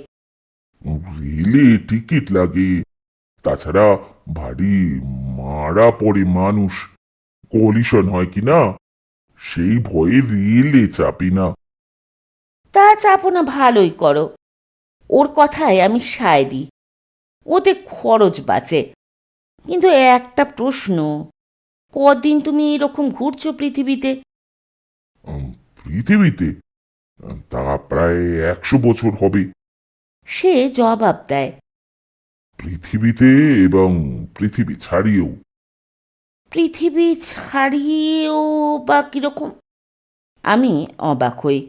রেলে টিকিট লাগে, তাছাড়া ভারী মারা পড়ে মানুষ, কলিশন হয় কিনা, সেই ভয়ে রেলে চাপি না। তা চাপো না, ভালোই করো। ওর কথায় আমি সায় দিই, ওতে খরচ বাঁচে। কিন্তু একটা প্রশ্ন, কদিন তুমি এরকম ঘুরছো পৃথিবীতে? পৃথিবীতে তা প্রায় 100 বছর হবে। সে জবাব দেয়। পৃথিবীতে এবং পৃথিবী ছাড়িয়েও। পৃথিবী ছাড়িয়েও বা কিরকম? আমি অবাক হই।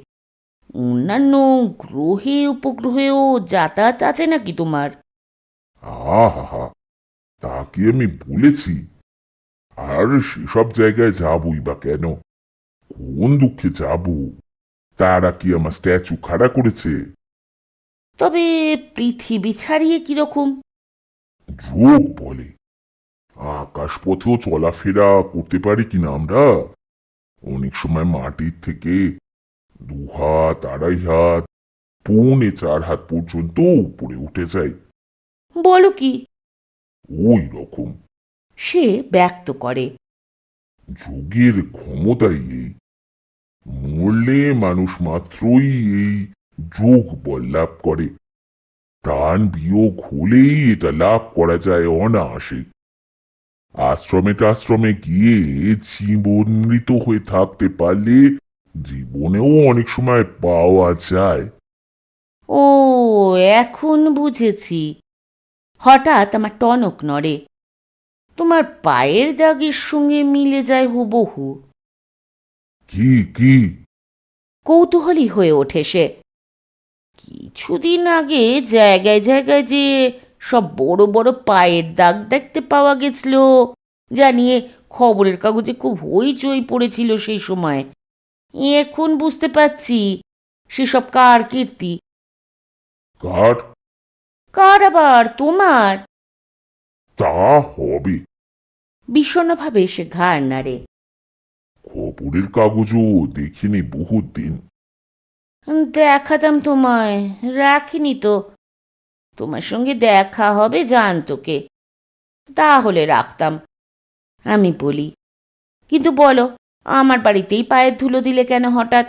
অন্যান্য গ্রহে উপগ্রহেও যাতায়াত আছে নাকি তোমার? আহা, তা কি আমি বলেছি? আর সেসব জায়গায় যাবই বা কেন? কোন দুঃখে যাব? তারা কি আমার স্ট্যাচু খাড়া করেছে? তবে পৃথিবী ছাড়িয়ে কিরকম? যোগ বলে। আকাশপথেও চলাফেরা করতে পারি কিনা আমরা? অনেক সময় মাটির থেকে 2 হাত, 2.5 হাত, 3.25 হাত পর্যন্ত উপরে উঠে যাই। বলো কি? ওই রকম। সে ব্যক্ত করে। যোগের ক্ষমতাই এই। মরলে মানুষ মাত্রই এই যোগ বল লাভ করে। প্রাণ বিয়োগ হলেই এটা লাভ করা যায় অনায়াসে। আশ্রমে টাশ্রমে গিয়ে জীবনমৃত হয়ে থাকতে পারলে জীবনেও অনেক সময় পাওয়া যায়। ও, এখন বুঝেছি। হঠাৎ আমার টনক নড়ে। তোমার পায়ের দাগের সঙ্গে মিলে যায় হুবহু। কি কি? কৌতূহলী হয়ে ওঠে সে। কিছুদিন আগে জায়গায় জায়গায় যে সব বড় বড় পায়ের দাগ দেখতে পাওয়া গেছিল, জানিয়ে খবরের কাগজে খুব হইচই পড়েছিল সেই সময়। এখন বুঝতে পারছি সেসব কার কীর্তি। কার? কার আবার? তোমার। তা হবে। বিষণ্ণভাবে সে ঘাড় নাড়ে। খবরের কাগজও দেখিনি বহুত দিন। দেখাতাম তোমায়, রাখিনি তো। তোমার সঙ্গে দেখা হবে জানতো কে, তাহলে রাখতাম। আমি বলি, কিন্তু বলো, আমার বাড়িতেই পায়ের ধুলো দিলে কেন হঠাৎ?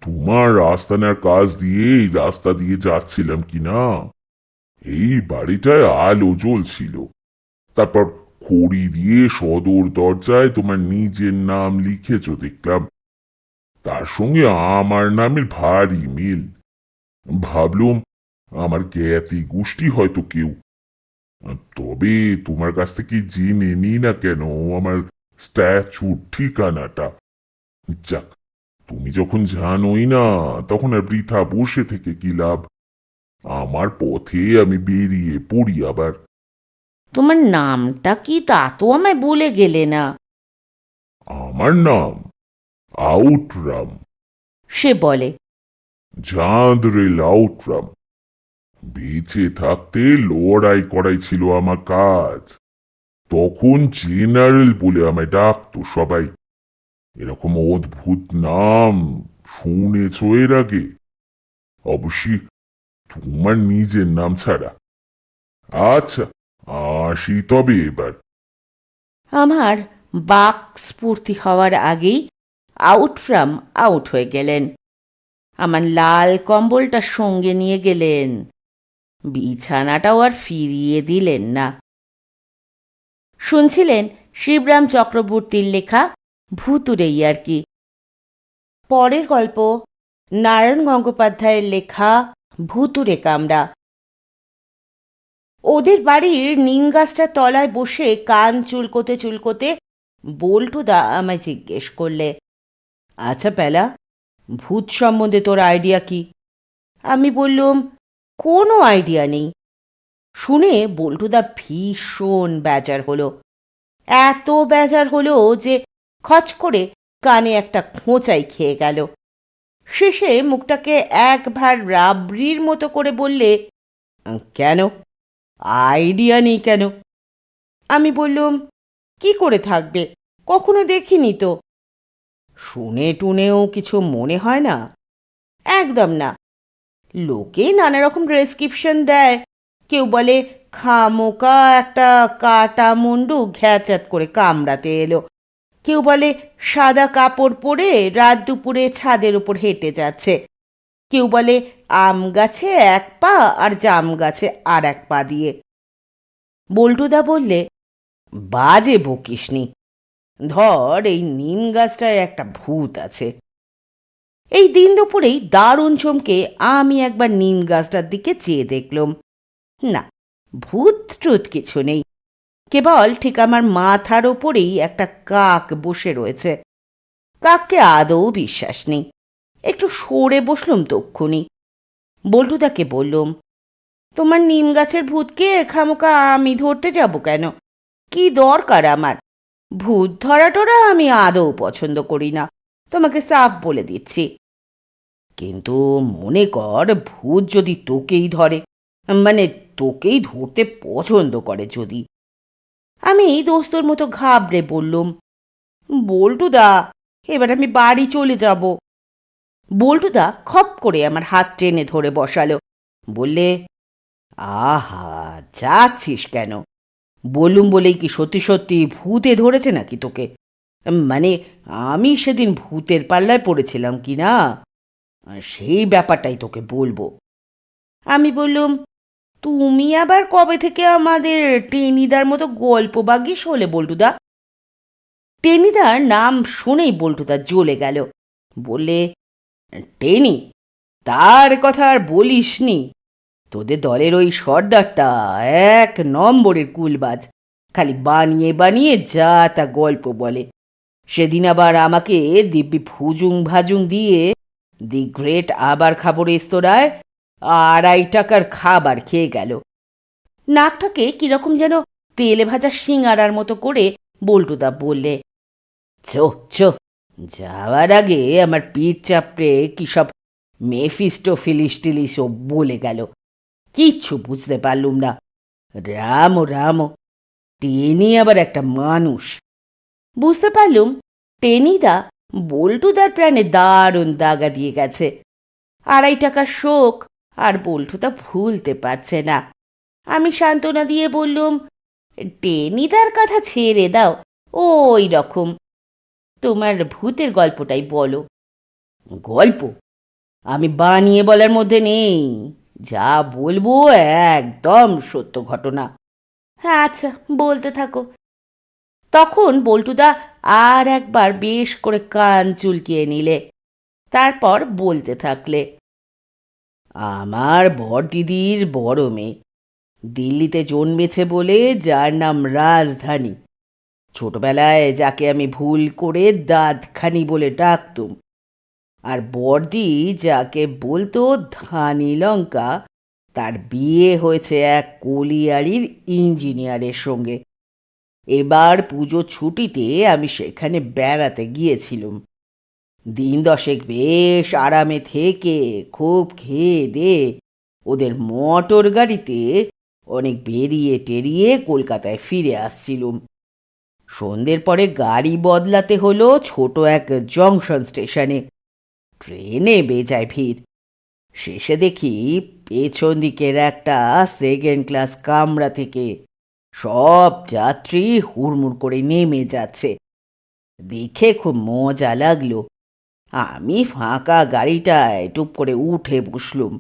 তোমার আস্তানার কাজ দিয়ে এই রাস্তা দিয়ে যাচ্ছিলাম কিনা, এই বাড়িটায় আলো জ্বলছিল। তারপর খড়ি দিয়ে সদর দরজায় তোমার নিজের নাম লিখেছ দেখলাম। তার সঙ্গে আমার নামের ভারী মিল। ভাবলুম আমার জ্ঞাতি গোষ্ঠী হয়তো কেউ। তবে তোমার কাছ থেকে জেনে নি না কেন আমার স্ট্যাচুর ঠিকানাটা। যাক, তুমি যখন জানোই না, তখন আর বৃথা বসে থেকে কি লাভ? আমার পথে আমি বেরিয়ে পড়ি আবার। তোমার নামটা কি তা তো আমায় বলে গেলে না। আমার নাম আউটরাম। সে বলে। চাঁদরেল আউটরাম। বেঁচে থাকতে লড়াই করাই ছিল আমার কাজ। তখন জেনারেল বলে আমায় ডাকতো সবাই। এরকম অদ্ভুত নাম শুনেছ এর আগে? অবশ্যই তোমার নিজের নাম ছাড়া। আচ্ছা, আসি তবে এবার। আমার বাক স্ফূর্তি হওয়ার আগেই আউট ফ্রম আউট হয়ে গেলেন। আমার লাল কম্বলটা সঙ্গে নিয়ে গেলেন, বিছানাটাও আর ফিরিয়ে দিলেন না। শুনছিলেন শিবরাম চক্রবর্তীর লেখা ভুতুড়ে ইয়ার্কি। পরের গল্প নারায়ণ গঙ্গোপাধ্যায়ের লেখা ভুতুড়ে কামড়া। ওদের বাড়ির নিম গাছটার তলায় বসে কান চুলকোতে চুলকোতে বল্টুদা আমায় জিজ্ঞেস করলে, আচ্ছা প্যালা, ভূত সম্বন্ধে তোর আইডিয়া কি? আমি বললুম, কোনো আইডিয়া নেই। শুনে বল্টুদা ভীষণ বেজার হলো। এত বেজার হলো যে খচ করে কানে একটা খোঁচাই খেয়ে গেল। শেষে মুখটাকে এক ভার রাবড়ির মতো করে বললে, কেন, আইডিয়া নেই কেন? আমি বললুম, কি করে থাকবে, কখনো দেখিনি তো। শুনে টুনেও কিছু মনে হয় না? একদম না। লোকে নানা রকম ডেসক্রিপশন দেয়। কেউ বলে খামোকা একটা কাটা মুন্ডু ঘ্যাচাত করে কামড়াতে এলো। কেউ বলে সাদা কাপড় পরে রাত দুপুরে ছাদের উপর হেঁটে যাচ্ছে। কেউ বলে আম গাছে এক পা আর জাম গাছে আর এক পা দিয়ে। বল্টুদা বললে, বাজে বকিসনি, ধর এই নিম গাছটায় একটা ভূত আছে। এই দিন দুপুরেই দারুণ চমকে আমি একবার নিম গাছটার দিকে চেয়ে দেখলুম। না, ভূত ট্রুত কিছু নেই, কেবল ঠিক আমার মাথার ওপরেই একটা কাক বসে রয়েছে। কাককে আদৌ বিশ্বাস নেই। একটু সরে বসলুম তক্ষুনি। বল্টুদাকে বললুম, তোমার নিম গাছের ভূতকে খামোকা আমি ধরতে যাব কেন? কি দরকার আমার? ভূত ধরা টরা আমি আদৌ পছন্দ করি না, তোমাকে সাফ বলে দিচ্ছি। কিন্তু মনে কর ভূত যদি তোকেই ধরে, মানে তোকেই ধরতে পছন্দ করে যদি। আমি দোস্তর মতো ঘাবড়ে বললুম, বল্টুদা, এবার আমি বাড়ি চলে যাব। বল্টুদা খপ করে আমার হাত টেনে ধরে বসালো। বললে, আহা, যাচ্ছিস কেন? বললুম বলেই কি সত্যি সত্যি ভূতে ধরেছে নাকি তোকে? মানে আমি সেদিন ভূতের পাল্লায় পড়েছিলাম কি না, সেই ব্যাপারটাই তোকে বলবো। আমি বললুম, তুমি আবার কবে থেকে আমাদের টেনিদার মতো গল্প বাগিস হলে বল্টুদা? টেনিদার নাম শুনেই বল্টুদা জ্বলে গেল। বললে, টেনি, তার কথা আর বলিসনি। তোদের দলের ওই সর্দারটা এক নম্বরের কুলবাজ, খালি বানিয়ে বানিয়ে যা তা গল্প বলে। সেদিন আবার আমাকে দিব্যি ফুজুং ভাজুং দিয়ে দি গ্রেট আবার খাবো রেস্তোরাঁয় 2.5 টাকার খাবার খেয়ে গেল। নাকটাকে কিরকম যেন তেলে ভাজা সিঙারার মতো করে বল্টুদা বললে, চো চো, যাওয়ার আগে আমার পিঠ চাপড়ে কি সব মেফিস্টো ফিলিস্টিলিস ও বলে গেল। কিচ্ছু বুঝতে পারলুম না। রাম রাম, টেনি আবার একটা মানুষ। বুঝতে পারলুম টেনিদা বল্টুদার প্রাণে দারুণ দাগা দিয়ে গেছে। 2.5 টাকার শোক আর বল্টুদা ভুলতে পারছে না। আমি সান্ত্বনা দিয়ে বললুম, টেনিদার কথা ছেড়ে দাও, ওই রকম। তোমার ভূতের গল্পটাই বলো। গল্প আমি বানিয়ে বলার মধ্যে নেই, যা বলবো একদম সত্য ঘটনা। হ্যাঁ আচ্ছা, বলতে থাকো। তখন বল্টুদা আর একবার বেশ করে কান চুলকিয়ে নিলে, তারপর বলতে থাকলে, আমার বড়দিদির বড় মেয়ে দিল্লিতে জন্মেছে বলে, যার নাম রাজধানী। ছোটবেলায় যাকে আমি ভুল করে দাঁতখানি বলে ডাকতুম, আর বড়দি যাকে বলতো ধানি লঙ্কা, তার বিয়ে হয়েছে এক কলিয়ারির ইঞ্জিনিয়ারের সঙ্গে। এবার পুজো ছুটিতে আমি সেখানে বেড়াতে গিয়েছিলুম। দিন 10 বেশ আরামে থেকে খুব খেয়ে দে ওদের মোটর গাড়িতে অনেক বেরিয়ে টেরিয়ে কলকাতায় ফিরে আসছিলুম। সন্ধ্যের পরে গাড়ি বদলাতে হলো ছোট এক জংশন স্টেশনে। ট্রেনে বেজায় ভিড়। শেষে দেখি পেছন দিকের একটা সেকেন্ড ক্লাস কামরা থেকে সব যাত্রী হুড়মুড় করে নেমে যাচ্ছে। দেখে খুব মজা লাগলো। আমি ফাঁকা গাড়িটায় টুপ করে উঠে বসলুম।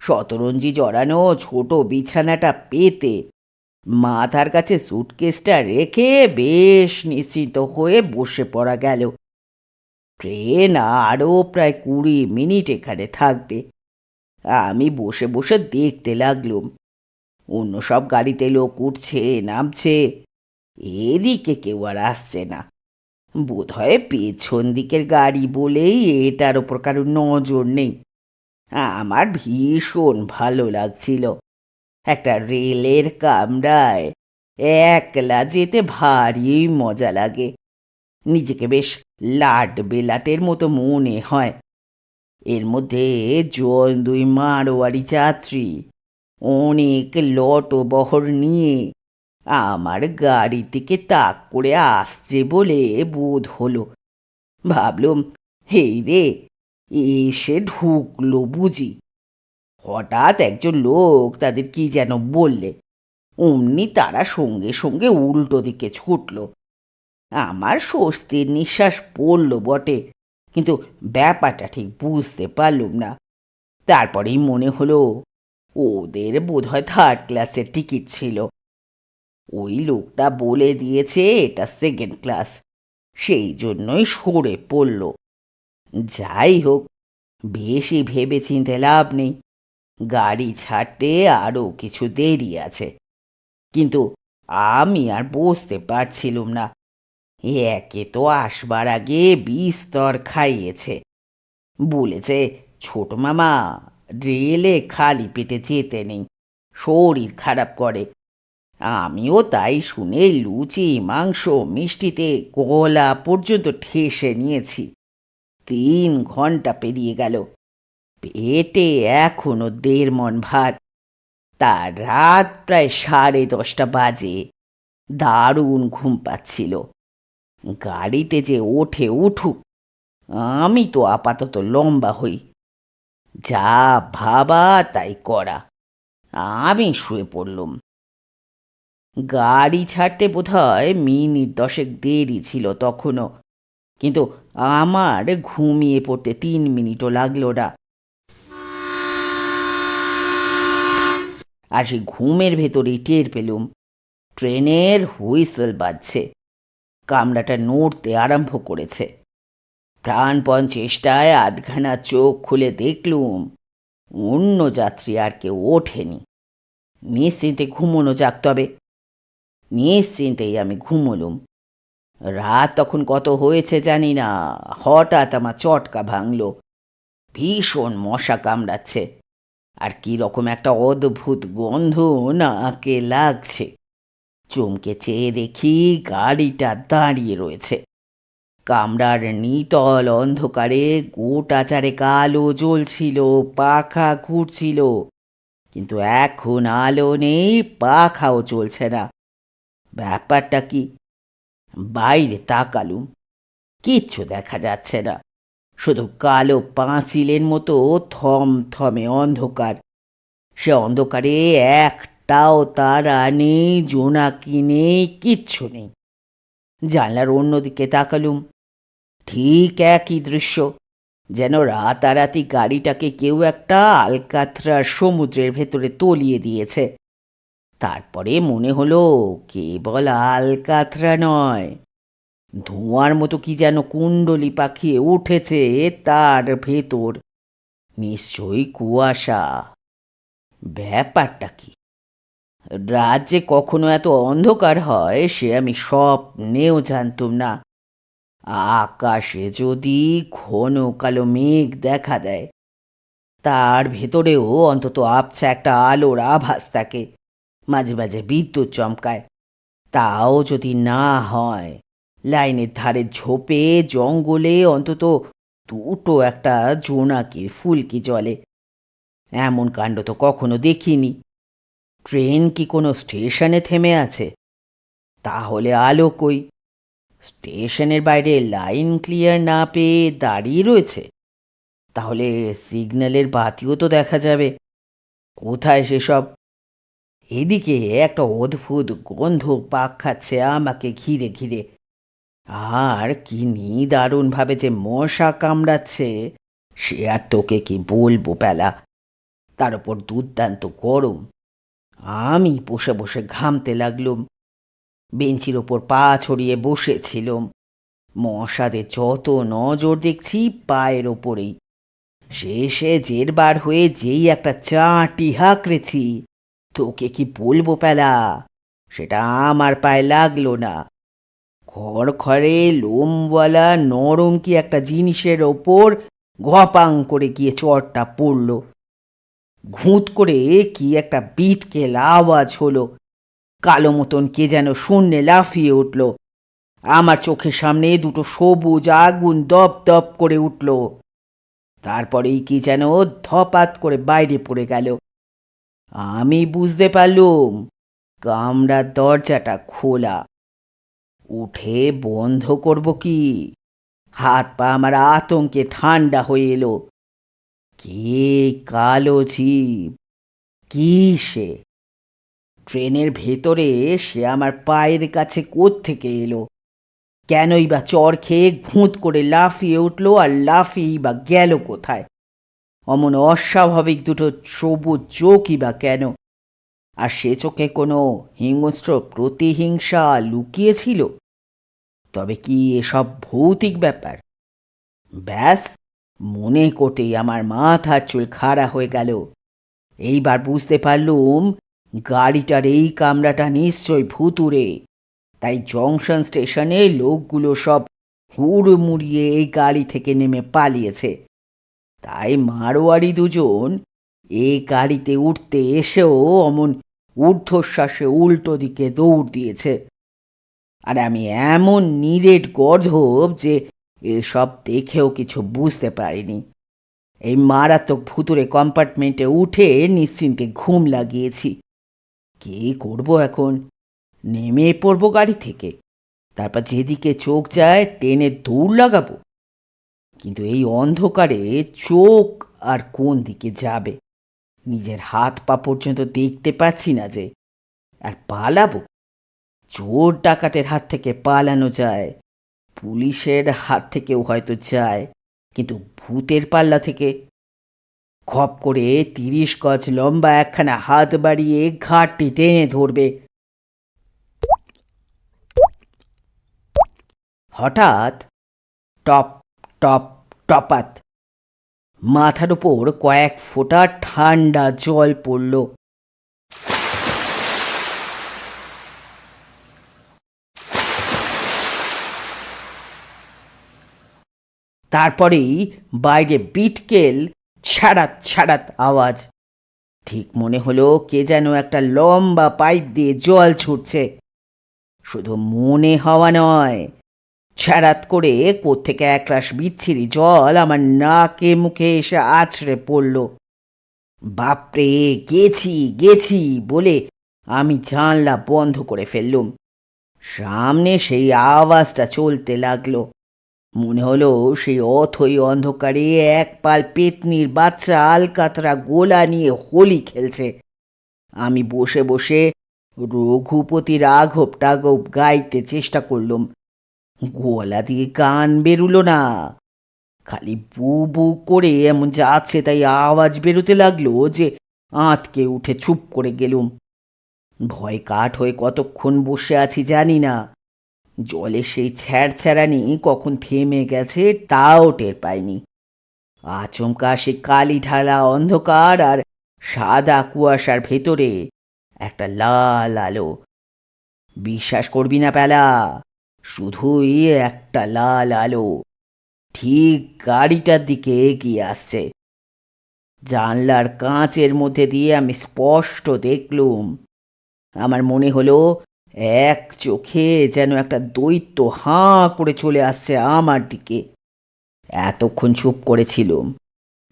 শতরঞ্জি জড়ানো ছোট বিছানাটা পেতে মাথার কাছে সুটকেসটা রেখে বেশ নিশ্চিন্ত হয়ে বসে পড়া গেল। ট্রেন আরও প্রায় 20 মিনিট এখানে থাকবে। আমি বসে বসে দেখতে লাগলুম। অন্য সব গাড়িতে লোক উঠছে নামছে, এদিকে কেউ আর আসছে না। বোধহয় পেছন দিকের গাড়ি বলেই এটার ওপর কারোর নজর নেই। আমার ভীষণ ভালো লাগছিল। একটা রেলের কামরায় একলা যেতে ভারী মজা লাগে। নিজেকে বেশ লাট বেলাটের মতো মনে হয়। এর মধ্যে দুই মারোয়ারি যাত্রী অনেক লটো বহর নিয়ে আমার গাড়ির দিকে তাক করে আসছে বলে বোধ হলো। ভাবলুম, এই রে, এসে ঢুকলো বুঝি। হঠাৎ একজন লোক তাদের কি যেন বললে, অমনি তারা সঙ্গে সঙ্গে উল্টো দিকে ছুটল। আমার স্বস্তির নিঃশ্বাস পড়ল বটে, কিন্তু ব্যাপারটা ঠিক বুঝতে পারলুম না। তারপরেই মনে হলো ওদের বোধহয় থার্ড ক্লাসের টিকিট ছিল। ওই লোকটা বলে দিয়েছে এটা সেকেন্ড ক্লাস, সেই জন্যই সরে পড়ল। যাই হোক, বেশি ভেবে চিনতে লাভ নেই। গাড়ি ছাড়তে আরও কিছু দেরি আছে। কিন্তু আমি আর বসতে পারছিলুম না। একে তো আসবার আগে বিস্তর খাইয়েছে। বলেছে, ছোট মামা, রেলে খালি পেটে যেতে নেই, শরীর খারাপ করে। আমিও তাই শুনে লুচি মাংস মিষ্টিতে গলা পর্যন্ত ঠেসে নিয়েছি। 3 ঘন্টা পেরিয়ে গেল, পেটে এখনো 1.5 মণ ভাত। তার রাত প্রায় 10:30 বাজে। দারুণ ঘুম পাচ্ছিল। গাড়িতে যে ওঠে উঠুক, আমি তো আপাতত লম্বা হই। যা ভাবা তাই করা। আমি শুয়ে পড়লুম। গাড়ি ছাড়তে বোধহয় মিনিট 10 দেরি ছিল তখনও, কিন্তু আমার ঘুমিয়ে পড়তে 3 মিনিটও লাগলো না। আর সেই ঘুমের ভেতরেই টের পেলুম ট্রেনের হুইসেল বাজছে। কামরাটা নড়তে আরম্ভ করেছে। প্রাণপণ চেষ্টায় আধখানা চোখ খুলে দেখলুম অন্য যাত্রী আর কেউ ওঠেনি। নিশ্চিন্তে ঘুমোনো যাক তবে। নিশ্চিন্তেই আমি ঘুমোলুম। রাত তখন কত হয়েছে জানি না, হঠাৎ আমার চটকা ভাঙল। ভীষণ মশা কামড়াচ্ছে, আর কি রকম একটা অদ্ভুত গন্ধ নাকে লাগছে। চমকে চেয়ে দেখি গাড়িটা দাঁড়িয়ে রয়েছে। কামরার নিতল অন্ধকারে গোটা চারেক আলো জ্বলছিল, পাখা ঘুরছিল, কিন্তু এখন আলো নেই, পাখাও চলছে না। ব্যাপারটা কি? বাইরে তাকালুম, কিচ্ছু দেখা যাচ্ছে না। শুধু কালো পাঁচিলের মতো থমথমে অন্ধকার। সে অন্ধকারে একটাও তারা নেই, জোনাকি নেই, কিচ্ছু নেই। জানলার অন্যদিকে তাকালুম, ঠিক একই দৃশ্য। যেন রাতারাতি গাড়িটাকে কেউ একটা আলকাতরার সমুদ্রের ভেতরে তলিয়ে দিয়েছে। তারপরে মনে হলো কেবল আলকাতরা নয়, ধোঁয়ার মতো কি যেন কুণ্ডলি পাকিয়ে উঠেছে তার ভেতর। নিশ্চয়ই কুয়াশা। ব্যাপারটা কি? রাত যে কখনো এত অন্ধকার হয় সে আমি স্বপ্নেও জানতুম না। আকাশে যদি ঘন কালো মেঘ দেখা দেয়, তার ভেতরেও অন্তত আবছা একটা আলোর আভাস থাকে। মাঝে মাঝে বিদ্যুৎ চমকায়। তাও যদি না হয়, লাইনের ধারে ঝোপে জঙ্গলে অন্তত দুটো একটা জোনাকির ফুলকি জ্বলে। এমন কাণ্ড তো কখনো দেখিনি। ট্রেন কি কোনো স্টেশনে থেমে আছে? তাহলে আলো কই? স্টেশনের বাইরে লাইন ক্লিয়ার না পেয়ে দাঁড়িয়ে রয়েছে? তাহলে সিগন্যালের বাতিও তো দেখা যাবে। কোথায় সেসব? এদিকে একটা অদ্ভুত গন্ধ পাক খাচ্ছে আমাকে ঘিরে ঘিরে। আর কি নিদারুণ ভাবে যে মশা কামড়াচ্ছে, সে আর তোকে কি বলবো প্যালা। তার উপর দুর্দান্ত গরম। আমি বসে বসে ঘামতে লাগলুম। বেঞ্চির ওপর পা ছড়িয়ে বসেছিলুম। মশাদের যত নজর দেখছি পায়ের ওপরেই। শেষে জেরবার হয়ে যেই একটা চাটি হাঁকড়েছি, তোকে কি বলবো প্যালা, সেটা আমার পায়ে লাগলো না। খড়খড়ে লোমওয়ালা নরম কি একটা জিনিসের ওপর ঘপাং করে গিয়ে চড়টা পড়ল। ঘুঁত করে কি একটা বিটকেল আওয়াজ হলো। কালো মতন কে যেন শূন্যে লাফিয়ে উঠল। আমার চোখের সামনে দুটো সবুজ আগুন দপ দপ করে উঠল। তারপরেই কি যেন ধপাত করে বাইরে পড়ে গেল। আমি বুঝতে পারলুম কামরার দরজাটা খোলা। উঠে বন্ধ করব কি? হাত পা আমার আতঙ্কে ঠান্ডা হয়ে এলো। কে কালো জীব? কি সে? ট্রেনের ভেতরে সে আমার পায়ের কাছে কোত্থেকে এলো? কেনই বা চড় খেয়ে ঘুঁত করে লাফিয়ে উঠল আর লাফিয়েই বা গেল কোথায়? অমন অস্বাভাবিক দুটো সবুজ চোখই বা কেন? আর সে চোখে কোনো হিংস্র প্রতিহিংসা লুকিয়েছিল? তবে কি এসব ভৌতিক ব্যাপার? ব্যাস, মনে করতেই আমার মাথার চুল খাড়া হয়ে গেল। এইবার বুঝতে পারলুম গাড়িটার এই কামরাটা নিশ্চয় ভুতুরে। তাই জংশন স্টেশনে লোকগুলো সব হুড়মুড়িয়ে এই গাড়ি থেকে নেমে পালিয়েছে। তাই মারোয়ারি দুজন এই গাড়িতে উঠতে এসেও অমন ঊর্ধ্বশ্বাসে উল্টো দিকে দৌড় দিয়েছে। আর আমি এমন নিরেট গর্ধব যে এসব দেখেও কিছু বুঝতে পারিনি। এই মারাত্মক ভুতুরে কম্পার্টমেন্টে উঠে নিশ্চিন্তে ঘুম লাগিয়েছি। কি করব এখন? নেমে পড়বো গাড়ি থেকে, তারপর যেদিকে চোখ যায় টেনে দৌড় লাগাবো? কিন্তু এই অন্ধকারে চোখ আর কোন দিকে যাবে? নিজের হাত পা পর্যন্ত দেখতে পাচ্ছি না যে। আর পালাবো? চোর ডাকাতের হাত থেকে পালানো যায়, পুলিশের হাত থেকেও হয়তো যায়, কিন্তু ভূতের পাল্লা থেকে? খপ করে 30 গজ লম্বা একখানা হাত বাড়িয়ে ঘাটটি টেনে ধরবে। হঠাৎ টপ টপ টপাত মাথার উপর কয়েক ফোঁটা ঠান্ডা জল পড়ল। তারপরেই বাইরে বিটকেল ছাড়াত ছাড়াত আওয়াজ। ঠিক মনে হলো কে যেন একটা লম্বা পাইপ দিয়ে জল ছুটছে। শুধু মনে হওয়া নয়, ছাড়াত করে কোত্থেকে একরাশ বিচ্ছিরি জল আমার নাকে মুখে এসে আছড়ে পড়ল। বাপরে, গেছি গেছি বলে আমি জানলা বন্ধ করে ফেললুম। সামনে সেই আওয়াজটা চলতে লাগলো। মনে হলো সেই অথই অন্ধকারে এক পাল পেতনির বাচ্চা আলকাতরা গোলা নিয়ে হোলি খেলছে। আমি বসে বসে রঘুপতি রাঘব টাঘব গাইতে চেষ্টা করলুম। গলা দিয়ে গান বেরুলো না, খালি বু বু করে এমন যাচ্ছে তাই আওয়াজ বেরোতে লাগলো যে আঁতকে উঠে চুপ করে গেলুম। ভয় কাঠ হয়ে কতক্ষণ বসে আছি জানি না। জলের সেই ছ্যাড়ছ্যাড়ানি কখন থেমে গেছে তাও টের পাইনি। আচমকা সে কালি ঢালা অন্ধকার আর সাদা কুয়াশার ভেতরে একটা লাল আলো। বিশ্বাস করবি না প্যালা, শুধুই একটা লাল আলো ঠিক গাড়িটার দিকে এগিয়ে আসছে। জানলার কাঁচের মধ্যে দিয়ে আমি স্পষ্ট দেখলুম। আমার মনে হলো এক চোখে যেন একটা দৈত্য হাঁ করে চলে আসছে আমার দিকে। এতক্ষণ চুপ করেছিলুম।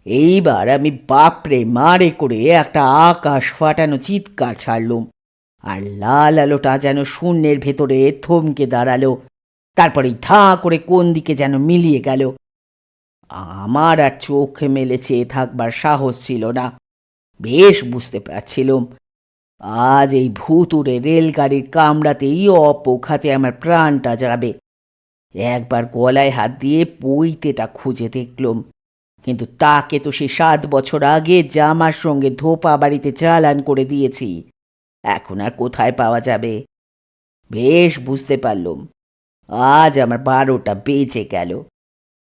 এইবার আমি বাপরে মারে করে একটা আকাশ ফাটানো চিৎকার ছাড়লুম। আর লাল আলোটা যেন শূন্যের ভেতরে থমকে দাঁড়ালো। তারপরেই ধাঁ করে কোন দিকে যেন মিলিয়ে গেল। আমার আর চোখ মেলে চেয়ে থাকবার সাহস ছিল না। বেশ বুঝতে পারছিলুম আজ এই ভুতুড়ে রেলগাড়ির কামড়াতেই অপঘাতে আমার প্রাণটা যাবে। একবার গলায় হাত দিয়ে পইতেটা খুঁজে দেখলুম, কিন্তু তাকে তো সে 7 বছর আগে জামার সঙ্গে ধোপা বাড়িতে চালান করে দিয়েছি। এখন আর কোথায় পাওয়া যাবে? বেশ বুঝতে পারলুম আজ আমার 12টা বেজে গেল।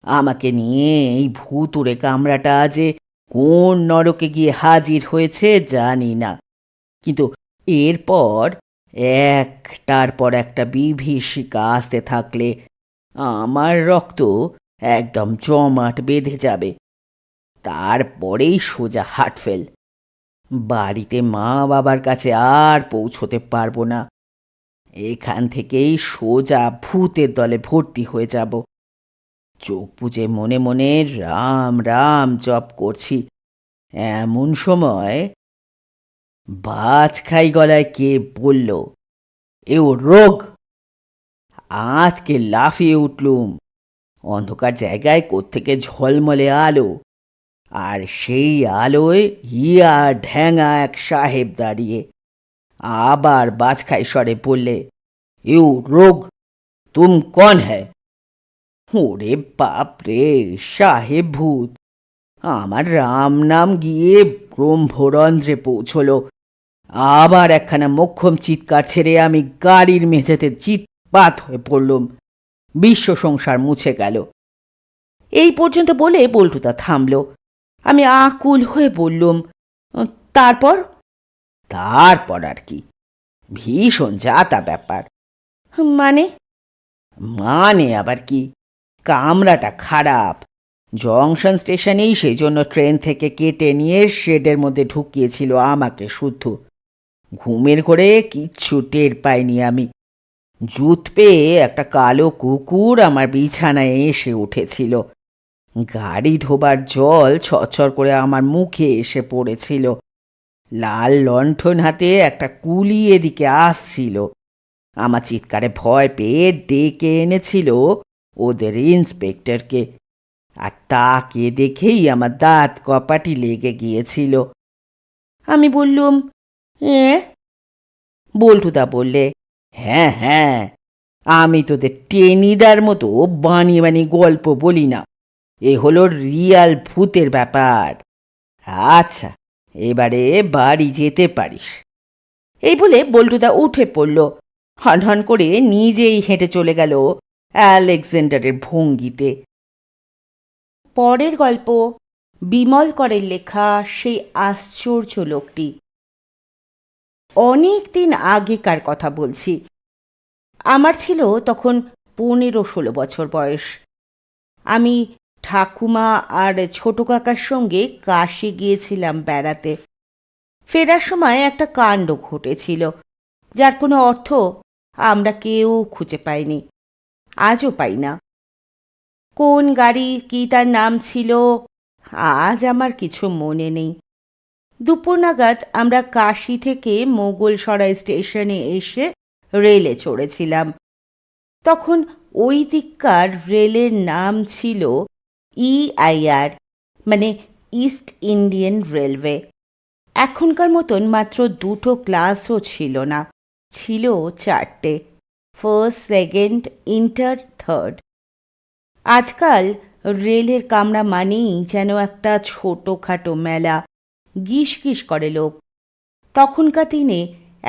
আমাকে নিয়ে এই ভুতুড়ে কামড়াটা যে কোন নরকে গিয়ে হাজির হয়েছে জানি না, কিন্তু এরপর একটার পর একটা বিভীষিকা আসতে থাকলে আমার রক্ত একদম জমাট বেঁধে যাবে। তারপরেই সোজা হার্টফেল। বাড়িতে মা বাবার কাছে আর পৌঁছতে পারবো না। এখান থেকেই সোজা ভূতের দলে ভর্তি হয়ে যাব। চোখ বুজে মনে মনে রাম রাম জপ করছি, এমন সময় বাজখাই গলায় কে বলল, এ ও রোগ! আঁতকে লাফিয়ে উঠলুম। অন্ধকার জায়গায় কোত্থেকে ঝলমলে আলো, আর সেই আলোয় হিয়া ঢ্যাঙা এক সাহেব দাঁড়িয়ে। আবার বাজখাই স্বরে বললে, ইউ রোগ, তুম কন হ্যায়? ওরে বাপ রে, সাহেব ভূত! আমার রাম নাম গিয়ে ব্রহ্মরন্ধ্রে পৌঁছল। আবার একখানা মোক্ষম চিৎকার ছেড়ে আমি গাড়ির মেঝেতে চিৎপাত হয়ে পড়লুম। বিশ্ব সংসার মুছে গেল। এই পর্যন্ত বলে বল্টুদা থামল। আমি আকুল হয়ে বললুম, তারপর? তারপর আর কি, ভীষণ যাতা ব্যাপার। মানে? মানে আবার কি, কামরাটা খারাপ। জংশন স্টেশনেই সেই জন্য ট্রেন থেকে কেটে নিয়ে শেডের মধ্যে ঢুকিয়েছিল আমাকে শুদ্ধ। ঘুমের ঘোরে কিচ্ছু টের পাইনি আমি। জুত পেয়ে একটা কালো কুকুর আমার বিছানায় এসে উঠেছিল। গাড়ি ধোবার জল ছচ্ছর করে আমার মুখে এসে পড়েছিল। লাল লণ্ঠন হাতে একটা কুলি এদিকে আসছিল। আমার চিৎকারে ভয় পেয়ে ডেকে এনেছিল ওদের ইন্সপেক্টরকে, আর তাকে দেখেই আমার দাঁত কপাটি লেগে গিয়েছিল। আমি বললুম, বল্টুদা বললে, হ্যাঁ হ্যাঁ, আমি তোদের টেনিদার মতো বানিয়ে বানিয়ে গল্প বলি না, এ হলো রিয়াল ভূতের ব্যাপার। আচ্ছা, এবারে বাড়ি যেতে পারিস। এই বলে বল্টুদা উঠে পড়ল। হনহন করে নিজেই হেঁটে চলে গেল আলেকজান্ডারের ভঙ্গিতে। পরের গল্প বিমল করের লেখা সেই আশ্চর্য লোকটি। অনেক দিন আগেকার কথা বলছি। আমার ছিল তখন 15-16 বছর বয়স। আমি ঠাকুমা আর ছোট কাকার সঙ্গে কাশী গিয়েছিলাম বেড়াতে। ফেরার সময় একটা কাণ্ড ঘটেছিল, যার কোনো অর্থ আমরা কেউ খুঁজে পাইনি, আজও পাই না। কোন গাড়ি, কি তার নাম ছিল, আজ আমার কিছু মনে নেই। দুপুর নাগাদ আমরা কাশী থেকে মোগলসরাই স্টেশনে এসে রেলে চড়েছিলাম। তখন ওই দিককার রেলের নাম ছিল EIR, মানে ইস্ট ইন্ডিয়ান রেলওয়ে। এখনকার মতন মাত্র 2টো ক্লাসও ছিল না, ছিল 4টে, ফার্স্ট, সেকেন্ড, ইন্টার, থার্ড। আজকাল রেলের কামরা মানেই যেন একটা ছোটোখাটো মেলা, গিস গিস করে লোক। তখনকার দিনে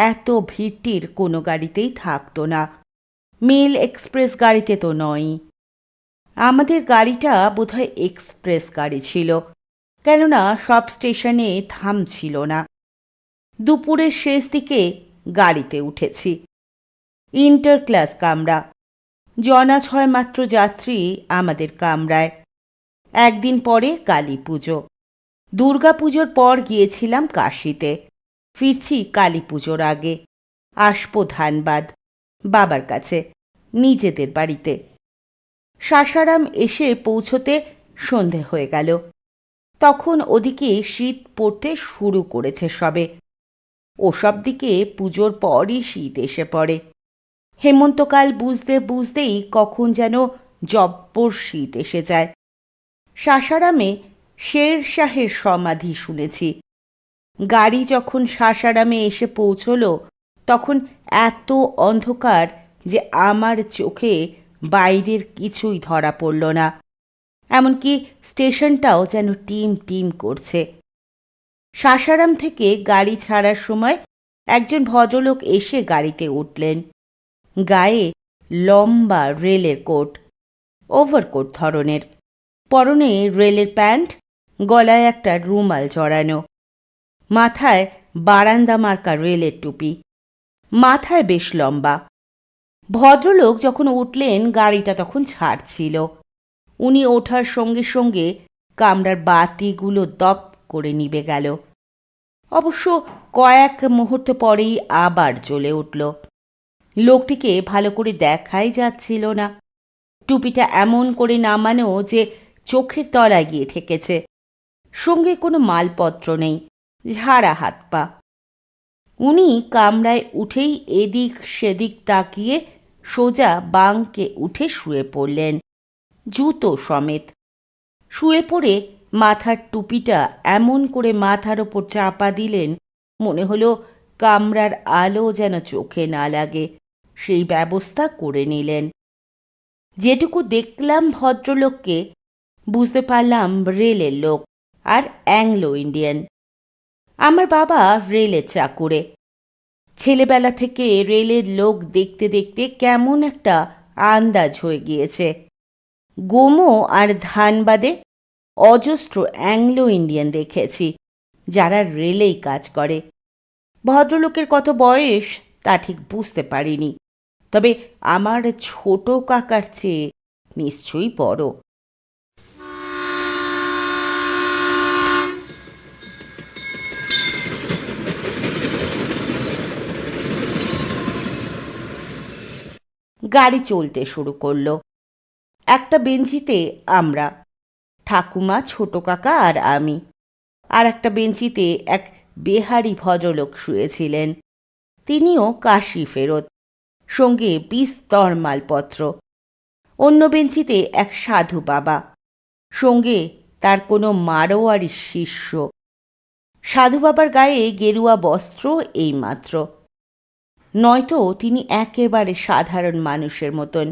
এত ভিড়টির কোনো গাড়িতেই থাকতো না, মেল এক্সপ্রেস গাড়িতে তো নয়। আমাদের গাড়িটা বোধহয় এক্সপ্রেস গাড়ি ছিল, কেননা সব স্টেশনে থামছিল না। দুপুরের শেষ দিকে গাড়িতে উঠেছি। ইন্টার ক্লাস কামরা, জনা 6 মাত্র যাত্রী আমাদের কামরায়। একদিন পরে কালী পুজো। দুর্গা পুজোর পর গিয়েছিলাম কাশীতে, ফিরছি কালী পুজোর আগে। আসবো ধানবাদ, বাবার কাছে, নিজেদের বাড়িতে। সাসারাম এসে পৌঁছতে সন্ধে হয়ে গেল। তখন ওদিকে শীত পড়তে শুরু করেছে সবে। ওসব দিকে পুজোর পরই শীত এসে পড়ে। হেমন্তকাল বুঝতে বুঝতেই কখন যেন জব্বর শীত এসে যায়। সাসারামে শের শাহের সমাধি শুনেছি। গাড়ি যখন সাসারামে এসে পৌঁছলো তখন এত অন্ধকার যে আমার চোখে বাইরের কিছুই ধরা পড়ল না। এমনকি স্টেশনটাও যেন টিম টিম করছে। সাসারাম থেকে গাড়ি ছাড়ার সময় একজন ভদ্রলোক এসে গাড়িতে উঠলেন। গায়ে লম্বা রেলের কোট, ওভারকোট ধরনের, পরনে রেলের প্যান্ট, গলায় একটা রুমাল জড়ানো, মাথায় বারান্দা মার্কা রেলের টুপি, মাথায় বেশ লম্বা। ভদ্রলোক যখন উঠলেন গাড়িটা তখন ছাড়ছিল। উনি ওঠার সঙ্গে সঙ্গে কামরার বাতিগুলো দপ করে নিভে গেল। অবশ্য কয়েক মুহূর্ত পরেই আবার জ্বলে উঠল। লোকটিকে ভালো করে দেখাই যাচ্ছিল না। টুপিটা এমন করে নামানো যে চোখের তলায় গিয়ে ঠেকেছে। সঙ্গে কোনো মালপত্র নেই, ঝাড়া হাত পা। উনি কামরায় উঠেই এদিক সেদিক তাকিয়ে সোজা বাঙ্কে উঠে শুয়ে পড়লেন, জুতো সমেত। শুয়ে পড়ে মাথার টুপিটা এমন করে মাথার ওপর চাপা দিলেন, মনে হলো কামরার আলো যেন চোখে না লাগে সেই ব্যবস্থা করে নিলেন। যেটুকু দেখলাম ভদ্রলোককে, বুঝতে পারলাম রেলের লোক আর অ্যাংলো ইন্ডিয়ান। আমার বাবা রেলের চাকুরে। ছেলেবেলা থেকে রেলের লোক দেখতে দেখতে কেমন একটা আন্দাজ হয়ে গিয়েছে। গোমো আর ধানবাদে অজস্র অ্যাংলো ইন্ডিয়ান দেখেছি যারা রেলেই কাজ করে। ভদ্রলোকের কত বয়স তা ঠিক বুঝতে পারিনি, তবে আমার ছোট কাকার চেয়ে নিশ্চয়ই বড়। গাড়ি চলতে শুরু করলো। একটা বেঞ্চিতে আমরা, ঠাকুমা, ছোট কাকা আর আমি। আর একটা বেঞ্চিতে এক বেহারি ভদ্রলোক শুয়েছিলেন। তিনিও কাশি ফেরত, সঙ্গে বিস্তর মালপত্র। অন্য বেঞ্চিতে এক সাধু বাবা, সঙ্গে তার কোনো মারোয়ারি শিষ্য। সাধু বাবার গায়ে গেরুয়া বস্ত্র এইমাত্র, নয়তো তিনি একেবারে সাধারণ মানুষের মতন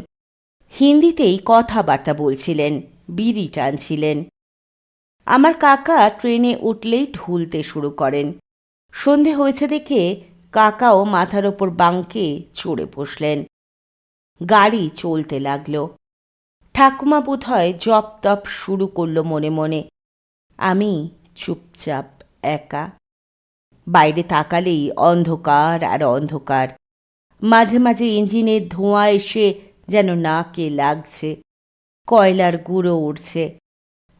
হিন্দিতেই কথাবার্তা বলছিলেন, বিড়ি টানছিলেন। আমার কাকা ট্রেনে উঠলেই ঢুলতে শুরু করেন। সন্ধে হয়েছে দেখে কাকাও মাথার ওপর বাঙ্কে চড়ে বসলেন। গাড়ি চলতে লাগলো। ঠাকুমা বোধহয় জপ তপ শুরু করলো মনে মনে। আমি চুপচাপ একা। বাইরে তাকালেই অন্ধকার আর অন্ধকার। মাঝে মাঝে ইঞ্জিনের ধোঁয়া এসে যেন নাকে লাগছে। কয়লার গুঁড়ো উড়ছে,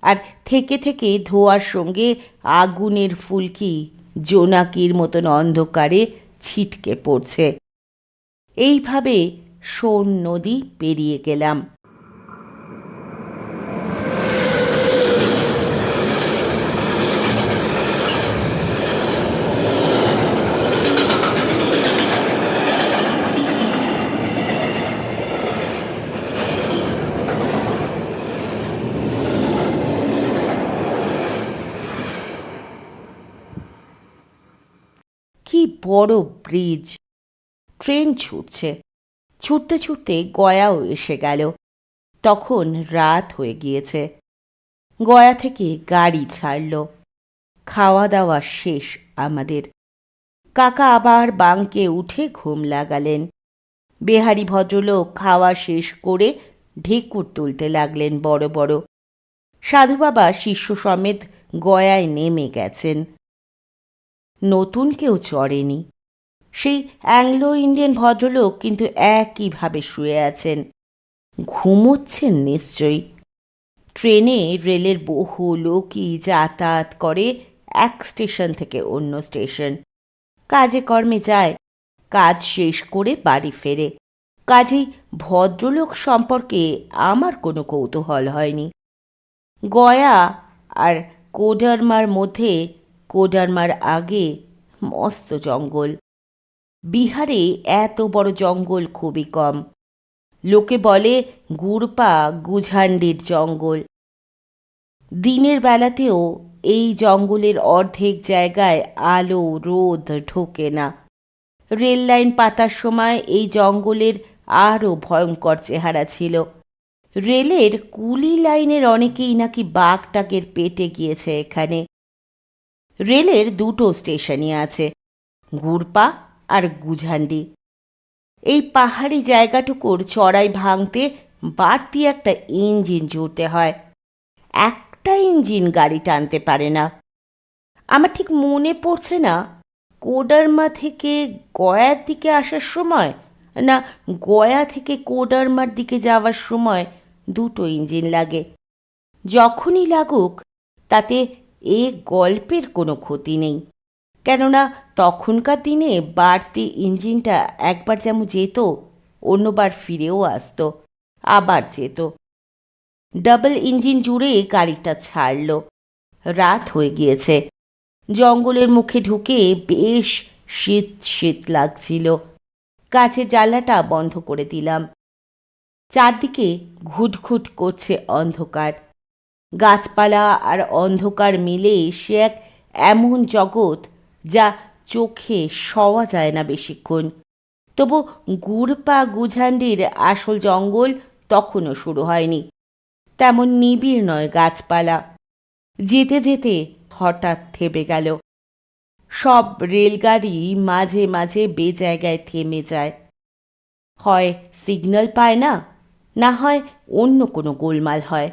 আর থেকে থেকে ধোঁয়ার সঙ্গে আগুনের ফুলকি জোনাকির মতন অন্ধকারে ছিটকে পড়ছে। এইভাবে সোন নদী পেরিয়ে গেলাম। কি বড় ব্রিজ! ট্রেন ছুটছে। ছুটতে ছুটতে গয়াও এসে গেল। তখন রাত হয়ে গিয়েছে। গয়া থেকে গাড়ি ছাড়ল। খাওয়া দাওয়া শেষ আমাদের। কাকা আবার বাঙ্কে উঠে ঘুম লাগালেন। বেহারি ভদ্রলোক খাওয়া শেষ করে ঢেকুর তুলতে লাগলেন বড় বড়। সাধু বাবা শিষ্য সমেত গয়ায় নেমে গেছেন। নতুন কেউ চড়েনি। সেই অ্যাংলো ইন্ডিয়ান ভদ্রলোক কিন্তু একইভাবে শুয়ে আছেন, ঘুমোচ্ছেন নিশ্চয়ই। ট্রেনে রেলের বহু লোকই যাতায়াত করে এক স্টেশন থেকে অন্য স্টেশন। কাজে কর্মে যায়, কাজ শেষ করে বাড়ি ফেরে। কাজেই ভদ্রলোক সম্পর্কে আমার কোনো কৌতূহল হয়নি। গয়া আর কোডারমার মধ্যে, কোডারমার আগে মস্ত জঙ্গল। বিহারে এত বড় জঙ্গল খুবই কম। লোকে বলে গুরপা গুঝান্ডির জঙ্গল। দিনের বেলাতেও এই জঙ্গলের অর্ধেক জায়গায় আলো রোদ ঢোকে না। রেল লাইন পাতার সময় এই জঙ্গলের আরও ভয়ঙ্কর চেহারা ছিল। রেলের কুলি লাইনের অনেকেই নাকি বাঘটাকের পেটে গিয়েছে এখানে। রেলের দুটো স্টেশনই আছে, গুড়পা আর গুঝান্ডি। এই পাহাড়ি জায়গাটুকুর চড়াই ভাঙতে বাড়তি একটা ইঞ্জিন জুড়তে হয়। একটা ইঞ্জিন গাড়ি টানতে পারে না। আমার ঠিক মনে পড়ছে না কোডারমা থেকে গয়ার দিকে আসার সময় না গয়া থেকে কোডারমার দিকে যাওয়ার সময় দুটো ইঞ্জিন লাগে। যখনই লাগুক তাতে এ গল্পের কোনো ক্ষতি নেই, কেননা তখনকার দিনে বাড়তি ইঞ্জিনটা একবার যেমন যেত অন্যবার ফিরেও আসতো, আবার যেত। ডাবল ইঞ্জিন জুড়ে গাড়িটা ছাড়ল। রাত হয়ে গিয়েছে। জঙ্গলের মুখে ঢুকে বেশ শীত শীত লাগছিল। কাছের জানলাটা বন্ধ করে দিলাম। চারদিকে ঘুটঘুট করছে অন্ধকার। গাছপালা আর অন্ধকার মিলে সে এক এমন জগৎ যা চোখে শোয়া যায় না বেশিক্ষণ। তবু গুড়পা গুঝান্ডির আসল জঙ্গল তখনও শুরু হয়নি। তেমন নিবিড় নয় গাছপালা। যেতে যেতে হঠাৎ থেমে গেল। সব রেলগাড়ি মাঝে মাঝে বেজায়গায় থেমে যায়। হয় সিগন্যাল পায় না, না হয় অন্য কোনো গোলমাল হয়।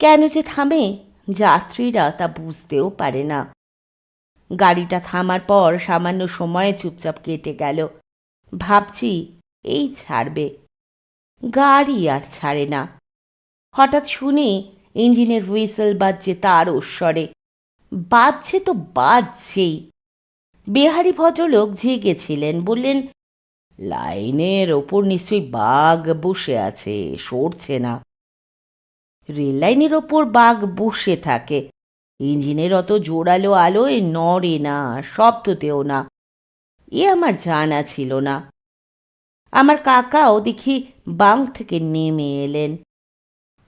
কেন যে থামে যাত্রীরা তা বুঝতেও পারে না। গাড়িটা থামার পর সামান্য সময়ে চুপচাপ কেটে গেল। ভাবছি এই ছাড়বে, গাড়ি আর ছাড়ে না। হঠাৎ শুনে ইঞ্জিনের হুইসেল বাজছে তার স্বরে। বাজছে তো বাজছেই। বিহারী ভদ্রলোক জেগেছিলেন, বললেন, লাইনের ওপর নিশ্চয়ই বাঘ বসে আছে, সরছে না। রেল লাইনের ওপর বাঘ বসে থাকে, ইঞ্জিনের অত জোরালো আলোয় নড়ে না, শব্দতেও না। এ আমার জানা ছিল না। আমার কাকাও দেখি বাঙ্ক থেকে নেমে এলেন।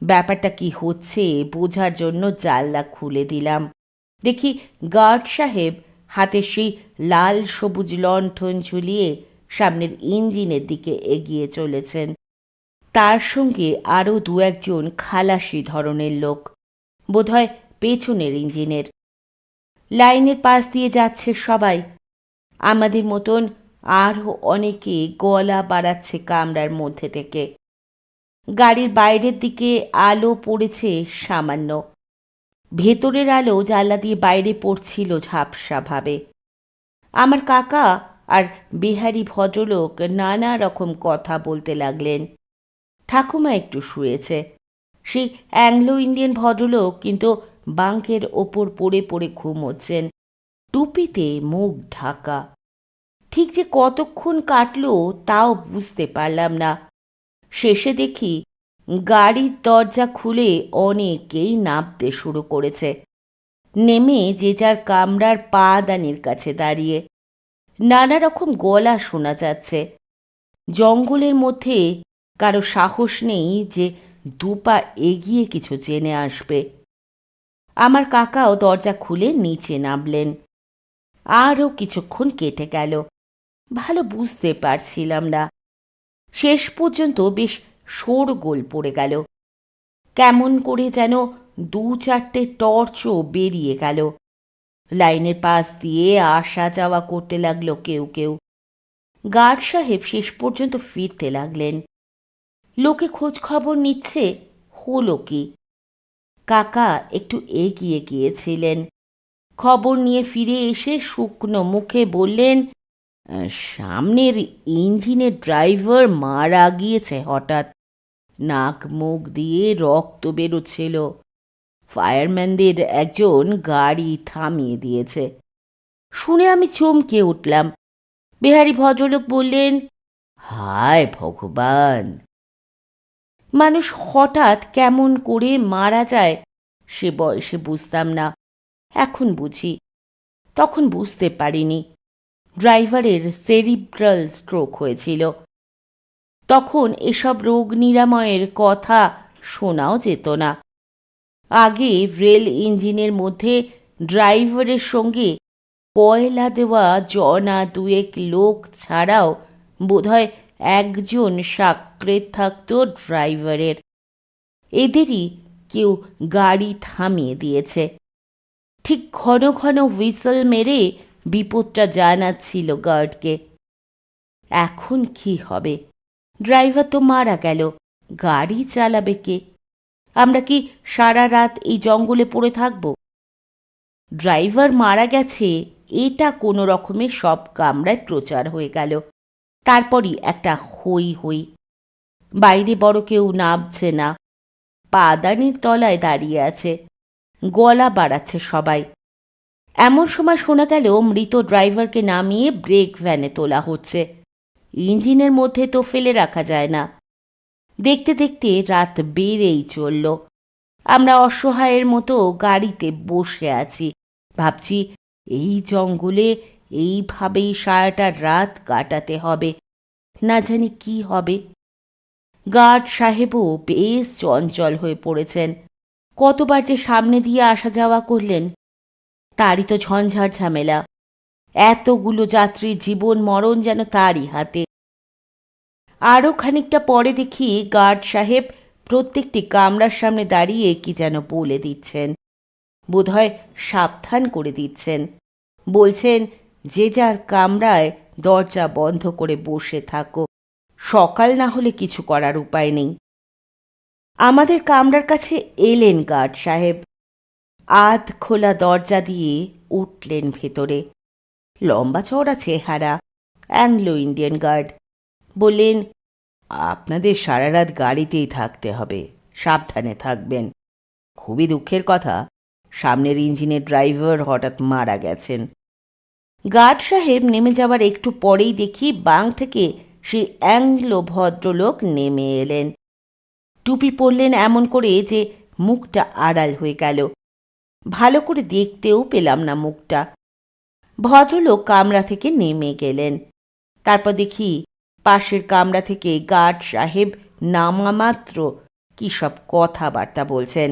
ব্যাপারটা কি হচ্ছে বোঝার জন্য জানলা খুলে দিলাম। দেখি গার্ড সাহেব হাতে সেই লাল সবুজ লণ্ঠন ঝুলিয়ে সামনের ইঞ্জিনের দিকে এগিয়ে চলেছেন। তার সঙ্গে আরও দু একজন খালাসি ধরনের লোক, বোধহয় পেছনের ইঞ্জিনের। লাইনের পাশ দিয়ে যাচ্ছে সবাই। আমাদের মতন আরও অনেকে গলা বাড়াচ্ছে কামরার মধ্যে থেকে। গাড়ির বাইরের দিকে আলো পড়েছে সামান্য। ভেতরের আলো জানলা দিয়ে বাইরে পড়ছিল ঝাপসাভাবে। আমার কাকা আর বিহারী ভদ্রলোক নানা রকম কথা বলতে লাগলেন। ঠাকুমা একটু শুয়েছে। সেই অ্যাংলো ইন্ডিয়ান ভদ্রলোক কিন্তু বাঙ্কের ওপর পড়ে পড়ে ঘুমোচ্ছেন, টুপিতে মুখ ঢাকা। ঠিক যে কতক্ষণ কাটল তাও বুঝতে পারলাম না। শেষে দেখি গাড়ির দরজা খুলে অনেকেই নামতে শুরু করেছে। নেমে যে যার কামরার পাদানির কাছে দাঁড়িয়ে। নানা রকম গলা শোনা যাচ্ছে। জঙ্গলের মধ্যে কারো সাহস নেই যে দুপা এগিয়ে কিছু জেনে আসবে। আমার কাকাও দরজা খুলে নিচে নামলেন। আরও কিছুক্ষণ কেটে গেল। ভালো বুঝতে পারছিলাম না। শেষ পর্যন্ত বেশ শোরগোল পড়ে গেল। কেমন করে যেন দু চারটে টর্চও বেরিয়ে গেল। লাইনের পাশ দিয়ে আসা যাওয়া করতে লাগলো কেউ কেউ। গার্ড সাহেব শেষ পর্যন্ত ফিরতে লাগলেন। লোকে খোঁজ খবর নিচ্ছে হলো কি। কাকা একটু এগিয়ে গিয়েছিলেন। খবর নিয়ে ফিরে এসে শুকনো মুখে বললেন, সামনের ইঞ্জিনের ড্রাইভার মারা গিয়েছে হঠাৎ। নাক মুখ দিয়ে রক্ত বেরোচ্ছিল। ফায়ারম্যানদের একজন গাড়ি থামিয়ে দিয়েছে। শুনে আমি চমকে উঠলাম। বিহারী ভদ্রলোক বললেন, হায় ভগবান! মানুষ হঠাৎ কেমন করে মারা যায় সে বয়সে বুঝতাম না, এখন বুঝি। তখন বুঝতে পারিনি। ড্রাইভারের সেরিব্রাল স্ট্রোক হয়েছিল। তখন এসব রোগ নিরাময়ের কথা শোনাও যেত না। আগে রেল ইঞ্জিনের মধ্যে ড্রাইভারের সঙ্গে কয়লা দেওয়া জনা দুয়েক লোক ছাড়াও বোধহয় একজন সাক্ষাৎ থাকত ড্রাইভারের। এদেরই কেউ গাড়ি থামিয়ে দিয়েছে। ঠিক ঘন ঘন হুইসল মেরে বিপদটা জানাচ্ছিল গার্ডকে। এখন কি হবে? ড্রাইভার তো মারা গেল, গাড়ি চালাবে কে? আমরা কি সারা রাত এই জঙ্গলে পড়ে থাকব? ড্রাইভার মারা গেছে এটা কোনো রকমে সব কামরায় প্রচার হয়ে গেল। তারপরই একটা হই হই। বাইরে বড় কেউ নামছে না, পাদানির তলায় দাঁড়িয়ে আছে, গলা বাড়াচ্ছে সবাই। এমন সময় শোনা গেল মৃত ড্রাইভারকে নামিয়ে ব্রেক ভ্যানে তোলা হচ্ছে। ইঞ্জিনের মধ্যে তো ফেলে রাখা যায় না। দেখতে দেখতে রাত বেড়েই চলল। আমরা অসহায়ের মতো গাড়িতে বসে আছি, ভাবছি এই জঙ্গলে এইভাবেই সারাটা রাত কাটাতে হবে, না জানি কি হবে। গার্ড সাহেবও বেশ চঞ্চল হয়ে পড়েছেন। কতবার যে সামনে দিয়ে আসা যাওয়া করলেন, তারই তো ঝঞ্ঝাট ঝামেলা। এতগুলো যাত্রীর জীবন মরণ যেন তারই হাতে। আরও খানিকটা পরে দেখি গার্ড সাহেব প্রত্যেকটি কামরার সামনে দাঁড়িয়ে কি যেন বলে দিচ্ছেন, বোধহয় সাবধান করে দিচ্ছেন। বলছেন, যে যার কামরায় দরজা বন্ধ করে বসে থাকো, সকাল না হলে কিছু করার উপায় নেই। আমাদের কামরার কাছে এলেন গার্ড সাহেব। আধ খোলা দরজা দিয়ে উঠলেন ভেতরে। লম্বা চওড়া চেহারা, অ্যাংলো ইন্ডিয়ান গার্ড। বললেন, আপনাদের সারা রাত গাড়িতেই থাকতে হবে, সাবধানে থাকবেন। খুবই দুঃখের কথা, সামনের ইঞ্জিনের ড্রাইভার হঠাৎ মারা গেছেন। গার্ড সাহেব নেমে যাওয়ার একটু পরেই দেখি বাং থেকে সেই অ্যাংলো ভদ্রলোক নেমে এলেন। টুপি পরলেন এমন করে যে মুখটা আড়াল হয়ে গেল। ভালো করে দেখতেও পেলাম না মুখটা। ভদ্রলোক কামরা থেকে নেমে গেলেন। তারপর দেখি পাশের কামরা থেকে গার্ড সাহেব নামা মাত্র কি সব কথাবার্তা বলছেন।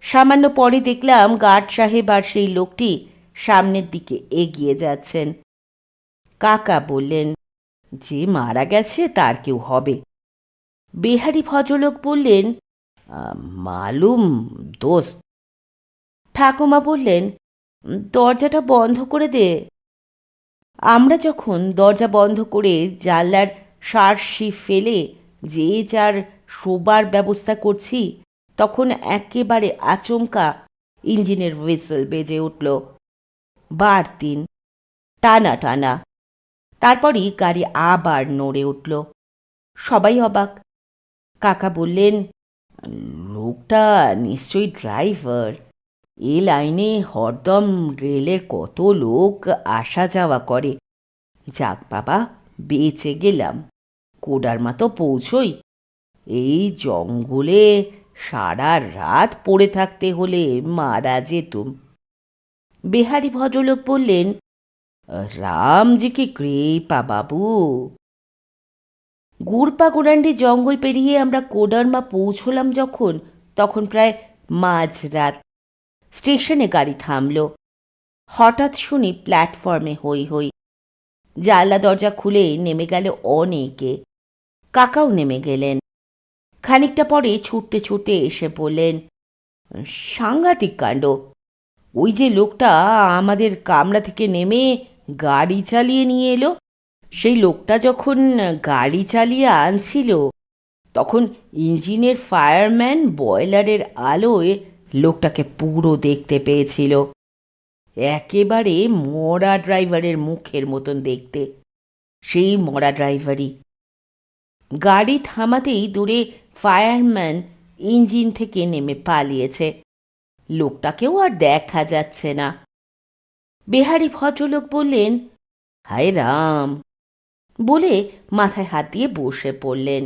সামান্য পরে দেখলাম গার্ড সাহেব আর সেই লোকটি সামনের দিকে এগিয়ে যাচ্ছেন। কাকা বললেন, যে মারা গেছে তার কেউ হবে। বেহারি ভদ্রলোক বললেন, মালুম দোস্ত। ঠাকুমা বললেন, দরজাটা বন্ধ করে দে। আমরা যখন দরজা বন্ধ করে জানলার সার্সি ফেলে যে যার শোবার ব্যবস্থা করছি, তখন একেবারে আচমকা ইঞ্জিনের হুইসল বেজে উঠল। বার 3 টানা টানা। তারপরই গাড়ি আবার নড়ে উঠল। সবাই অবাক। কাকা বললেন, লোকটা নিশ্চয়ই ড্রাইভার। এ লাইনে হরদম রেলের কত লোক আসা যাওয়া করে। যাক বাবা, বেঁচে গেলাম। কোডারমা তো পৌঁছই। এই জঙ্গলে সারা রাত পড়ে থাকতে হলে মারা যেতুম। বেহারি ভদ্রলোক বললেন, রামজি কি কৃপা বাবু। গুড়পা গোরান্ডি জঙ্গল পেরিয়ে আমরা কোডারমা পৌঁছলাম যখন, তখন প্রায় মাঝরাত। স্টেশনে গাড়ি থামল। হঠাৎ শুনি প্ল্যাটফর্মে হই হই। জানলা দরজা খুলে নেমে গেল অনেকে। কাকাও নেমে গেলেন। খানিকটা পরে ছুটতে ছুটতে এসে বললেন, সাংঘাতিক কাণ্ড। ওই যে লোকটা আমাদের কামরা থেকে নেমে গাড়ি চালিয়ে নিয়ে এলো, সেই লোকটা যখন গাড়ি চালিয়ে আনছিল, তখন ইঞ্জিনের ফায়ারম্যান বয়লারের আলোয় লোকটাকে পুরো দেখতে পেয়েছিল। একেবারে মরা ড্রাইভারের মুখের মতন দেখতে। সেই মরা ড্রাইভারই। গাড়ি থামাতেই দূরে ফায়ারম্যান ইঞ্জিন থেকে নেমে পালিয়েছে। লোকটাকেও আর দেখা যাচ্ছে না। বেহারি ভদ্রলোক বললেন, হায় রাম, বলে মাথায় হাত দিয়ে বসে পড়লেন।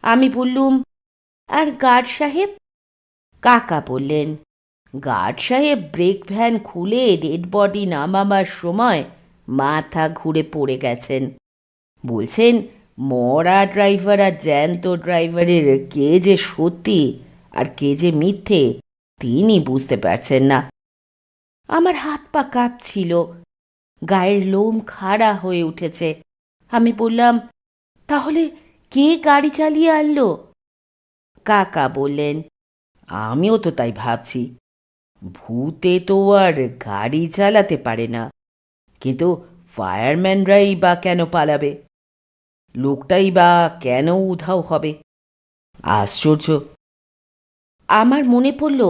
আমি বললুম, আর গার্ড সাহেব? কাকা বললেন, গার্ড সাহেব ব্রেক ভ্যান খুলে ডেড বডি নামাবার সময় মাথা ঘুরে পড়ে গেছেন। বলছেন, মরা ড্রাইভার আর জ্যান্ত ড্রাইভারের কে যে সত্যি আর কে যে মিথ্যে তিনি বুঝতে পারছেন না। আমার হাত পা কাঁপছিল, গায়ের লোম খাড়া হয়ে উঠেছে। আমি বললাম, তাহলে কে গাড়ি চালিয়ে আনলো? কাকা বললেন, আমিও তো তাই ভাবছি। ভূতে তো আর গাড়ি চালাতে পারে না, কিন্তু ফায়ারম্যানরাই বা কেন পালাবে? লোকটাই বা কেন উধাও হবে? আশ্চর্য। আমার মনে পড়ল,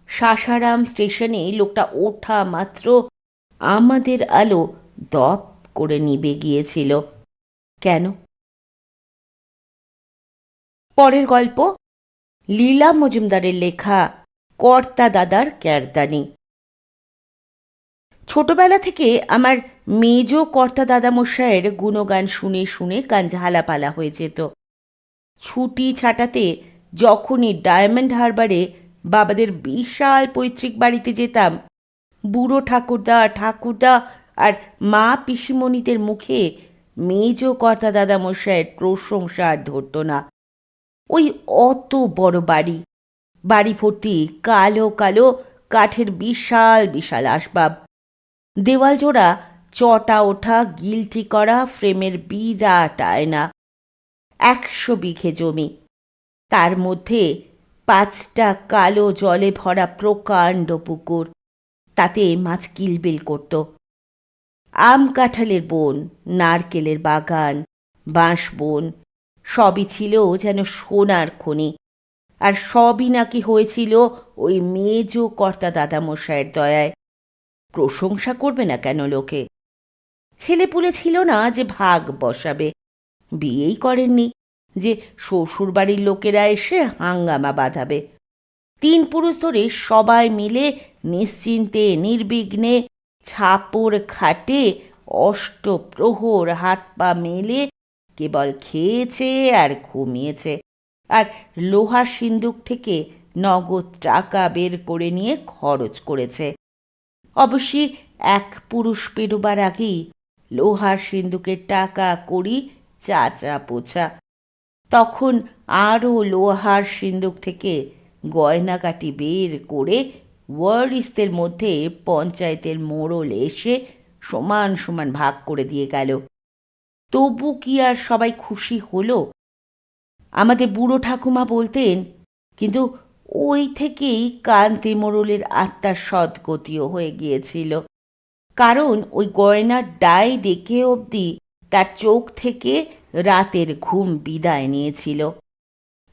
সাসারাম স্টেশনে লোকটা ওঠা মাত্র আমাদের আলো দপ করে নিভে গিয়েছিল। কেন? পরের গল্প লীলা মজুমদারের লেখা কর্তা দাদার ক্যারদানি। ছোটবেলা থেকে আমার মেজ কর্তা দাদামশাইয়ের গুণগান শুনে শুনে কান ঝালাপালা হয়ে যেত। ছুটি ছাটাতে যখনই ডায়মন্ড হারবারে বাবাদের বিশাল পৈতৃক বাড়িতে যেতাম, বুড়ো ঠাকুরদা ঠাকুরদা আর মা পিসিমণিদের মুখে মেজ কর্তা দাদামশাইয়ের প্রশংসা আর ধরত না। ওই অত বড় বাড়ি, বাড়ি ভর্তি কালো কালো কাঠের বিশাল বিশাল আসবাব, দেওয়াল জোড়া চটা ওঠা গিলটি করা ফ্রেমের বিরাট আয়না, 100 বিঘে জমি, তার মধ্যে 5টা কালো জলে ভরা প্রকাণ্ড পুকুর, তাতে মাছ কিলবিল করত। আম কাঁঠালের বন, নারকেলের বাগান, বাঁশ বন, সবই ছিল যেন সোনার খনি। আর সবই নাকি হয়েছিল ওই মেজ কর্তা দাদামশাইয়ের দয়ায়। প্রশংসা করবে না কেন লোকে? ছেলেপুলে ছিল না যে ভাগ বসাবে, বিয়েই করেননি যে শ্বশুর বাড়ির লোকেরা এসে হাঙ্গামা বাঁধাবে। 3 পুরুষ ধরে সবাই মিলে নিশ্চিন্তে নির্বিঘ্নে ছাপর খাটে অষ্টপ্রহর হাত পা মেলে কেবল খেয়েছে আর ঘুমিয়েছে, আর লোহার সিন্দুক থেকে নগদ টাকা বের করে নিয়ে খরচ করেছে। অবশ্যই 1 পুরুষ পেরোবার আগেই লোহার সিন্দুকের টাকা কড়ি চাচা পোছা। তখন আরও লোহার সিন্দুক থেকে গয়নাকাটি বের করে ওয়ারিসদের মধ্যে পঞ্চায়েতের মোড়ল এসে সমান সমান ভাগ করে দিয়ে গেল। তবু কি আর সবাই খুশি হলো? আমাদের বুড়ো ঠাকুমা বলতেন, কিন্তু ওই থেকেই কান্তি মোড়লের আত্মার সদ্গতিও হয়ে গিয়েছিল। কারণ ওই গয়নার ডাই দেখে অবধি তার চোখ থেকে রাতের ঘুম বিদায় নিয়েছিল।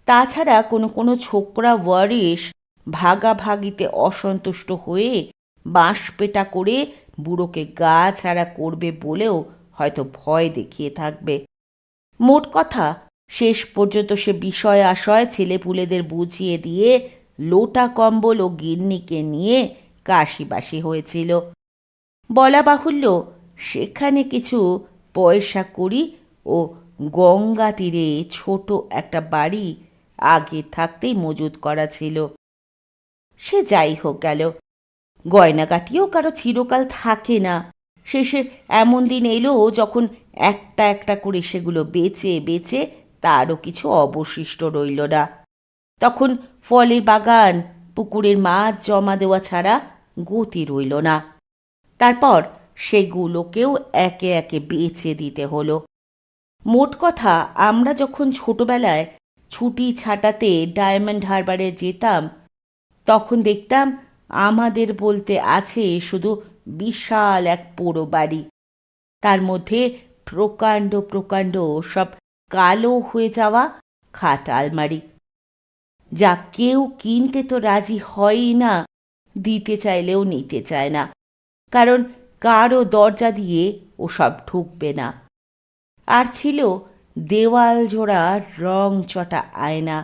তাছাড়া কোনো কোনো ছোকরা ওয়ারিশ ভাগাভাগিতে অসন্তুষ্ট হয়ে বাঁশপেটা করে বুড়োকে গা ছাড়া করবে বলেও হয়তো ভয় দেখিয়ে থাকবে। মোট কথা, শেষ পর্যন্ত সে বিষয় আশয় ছেলেপুলেদের বুঝিয়ে দিয়ে লোটা কম্বল ও গিন্নিকে নিয়ে কাশিবাসি হয়েছিল। বলা বাহুল্য, সেখানে কিছু পয়সা কড়ি ও গঙ্গা তীরে ছোট একটা বাড়ি আগে থাকতেই মজুত করা ছিল। সে যাই হোক গেল, গয়নাগাটিও কারো চিরকাল থাকে না। শেষে এমন দিন এলো যখন একটা একটা করে সেগুলো বেচে বেচে তারও কিছু অবশিষ্ট রইল না। তখন ফলের বাগান, পুকুরের মাছ জমা দেওয়া ছাড়া গতি রইল না। তারপর সেগুলোকেও একে একে বেচে দিতে হলো। মোট কথা, আমরা যখন ছোটবেলায় ছুটি ছাটাতে ডায়মন্ড হারবারে যেতাম, তখন দেখতাম আমাদের বলতে আছে শুধু বিশাল এক পোড়ো বাড়ি, তার মধ্যে প্রকাণ্ড প্রকাণ্ড সব কালো হয়ে যাওয়া খাট আলমারি, যা কেউ কিনতে তো রাজি হয়ই না, দিতে চাইলেও নিতে চায় না, কারণ কারও দরজা দিয়ে ওসব ঢুকবে না। আর ছিল দেওয়াল জোড়া রং চটা আয়না,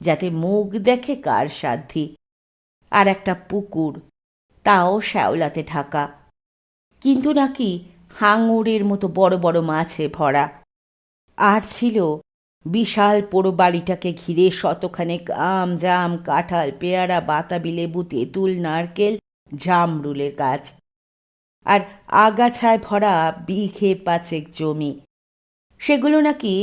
যাতে মুখ দেখে কার সাধ্যি, আর একটা পুকুর, তাও শ্যাওলাতে ঢাকা, কিন্তু নাকি হাঙরের মতো বড় বড় মাছে ভরা। আর ছিল বিশাল পোড়ো বাড়িটাকে ঘিরে শতখানেক আম জাম কাঁঠাল পেয়ারা বাতাবি লেবু তেঁতুল নারকেল জামরুলের গাছ, আর আগাছায় ভরা বিঘে 5 জমি। সেগুলো নাকি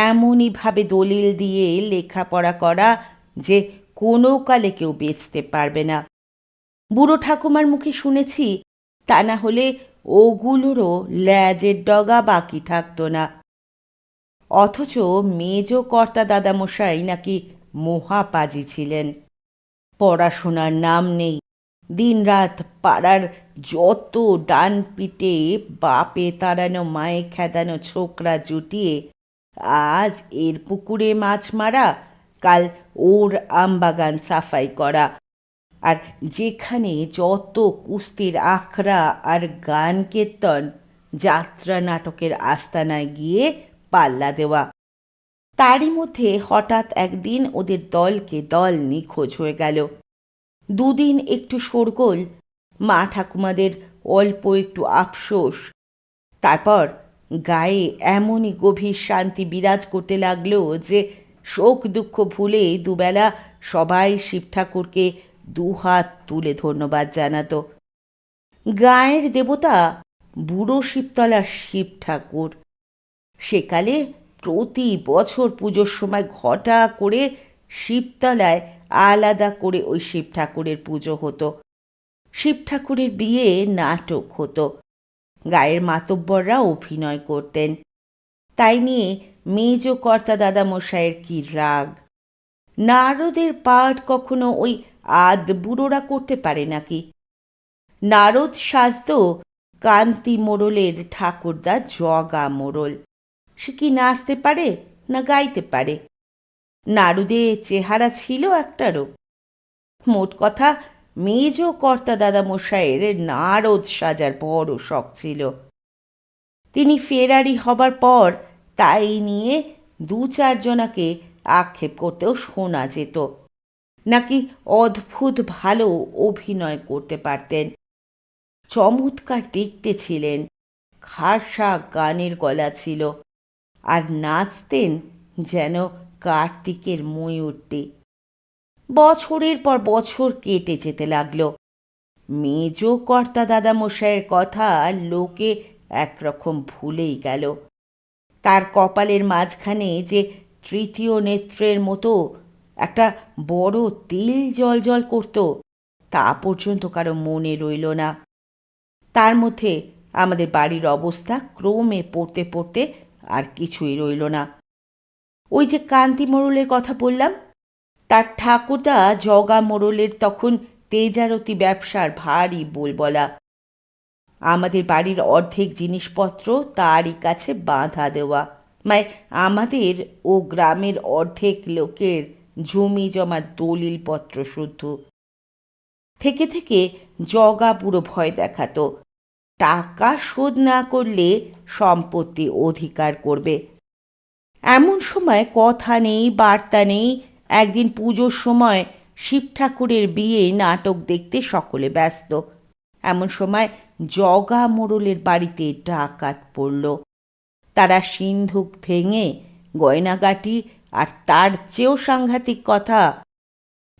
এমনইভাবে দলিল দিয়ে লেখাপড়া করা যে কোনো কালে কেউ বেচতে পারবে না। বুড়ো ঠাকুমার মুখে শুনেছি, তা না হলে ওগুলোরও ল্যাজের ডগা বাকি থাকতো না। অথচ মেজ কর্তা দাদামশাই নাকি মহাপাজি ছিলেন। পড়াশোনার নাম নেই, দিনরাত পাড়ার যত ডান পিটে বাপে তাড়ানো মায়ে খেদানো ছোকরা জুটিয়ে আজ এর পুকুরে মাছ মারা, কাল ওর আমবাগান সাফাই করা, আর যেখানে যত কুস্তির আখড়া আর গান কীর্তন, যাত্রা নাটকের আস্তানায় গিয়ে পাল্লা দেওয়া। তারই মধ্যে হঠাৎ একদিন ওদের দলকে দল নিখোঁজ হয়ে গেল। দুদিন একটু শোরগোল, মা ঠাকুমাদের অল্প একটু আফসোস, তারপর গায়ে এমনই গভীর শান্তি বিরাজ করতে লাগলো যে শোক দুঃখ ভুলে দুবেলা সবাই শিব ঠাকুরকে দুহাত তুলে ধন্যবাদ জানাতো। গায়ের দেবতা বুড়ো শিবতলার শিব ঠাকুর। সেকালে প্রতি বছর পুজোর সময় ঘটা করে শিবতলায় আলাদা করে ওই শিব ঠাকুরের পুজো হতো। শিব ঠাকুরের বিয়ে নাটক হতো, গায়ের মাতব্বররা অভিনয় করতেন। তাই নিয়ে মেজ কর্তা দাদামশাইয়ের কি রাগ! নারদের পাঠ কখনো ওই আদ বুড়োরা করতে পারে নাকি? নারদ সাজত কান্তি মোড়লের ঠাকুরদা জগা মোড়ল। সে কি নাচতে পারে না গাইতে পারে? নারদে চেহারা ছিল একটারও। মোট কথা, মেজ কর্তা দাদামশাইয়ের নারদ সাজার বড় শখ ছিল। তিনি ফেরারি হবার পর তাই নিয়ে দু চারজনাকে আক্ষেপ করতেও শোনা যেত, নাকি অদ্ভুত ভালো অভিনয় করতে পারতেন, চমৎকার দেখতে ছিলেন, খাসা গানের গলা ছিল, আর নাচতেন যেন কার্তিকের ময়ূরটি। বছরের পর বছর কেটে যেতে লাগলো। মেজ কর্তা দাদামশাইয়ের কথা লোকে একরকম ভুলেই গেল। তার কপালের মাঝখানে যে তৃতীয় নেত্রের মতো একটা বড় তিল জল জল করত, তা পর্যন্ত কারো মনে রইল না। তার মধ্যে আমাদের বাড়ির অবস্থা ক্রমে পড়তে পড়তে আর কিছুই রইল না। ওই যে কান্তি মোড়লের কথা বললাম, তার ঠাকুরদা জগা মোড়লের তখন তেজারতি ব্যবসার ভারী বলবলা। আমাদের বাড়ির অর্ধেক জিনিসপত্র তারই কাছে বাঁধা দেওয়া, মানে আমাদের ও গ্রামের অর্ধেক লোকের জমি জমা দলিলপত্র শুদ্ধ। থেকে থেকে জগা পুরো ভয় দেখাতো, টাকা শোধ না করলে সম্পত্তি অধিকার করবে। এমন সময় কথা নেই বার্তা নেই, একদিন পুজোর সময় শিব ঠাকুরের বিয়ে নাটক দেখতে সকলে ব্যস্ত। এমন সময় জগা মোড়লের বাড়িতে ডাকাত পড়ল। তারা সিন্ধুক ভেঙে গয়নাগাটি, আর তার চেয়েও সাংঘাতিক কথা,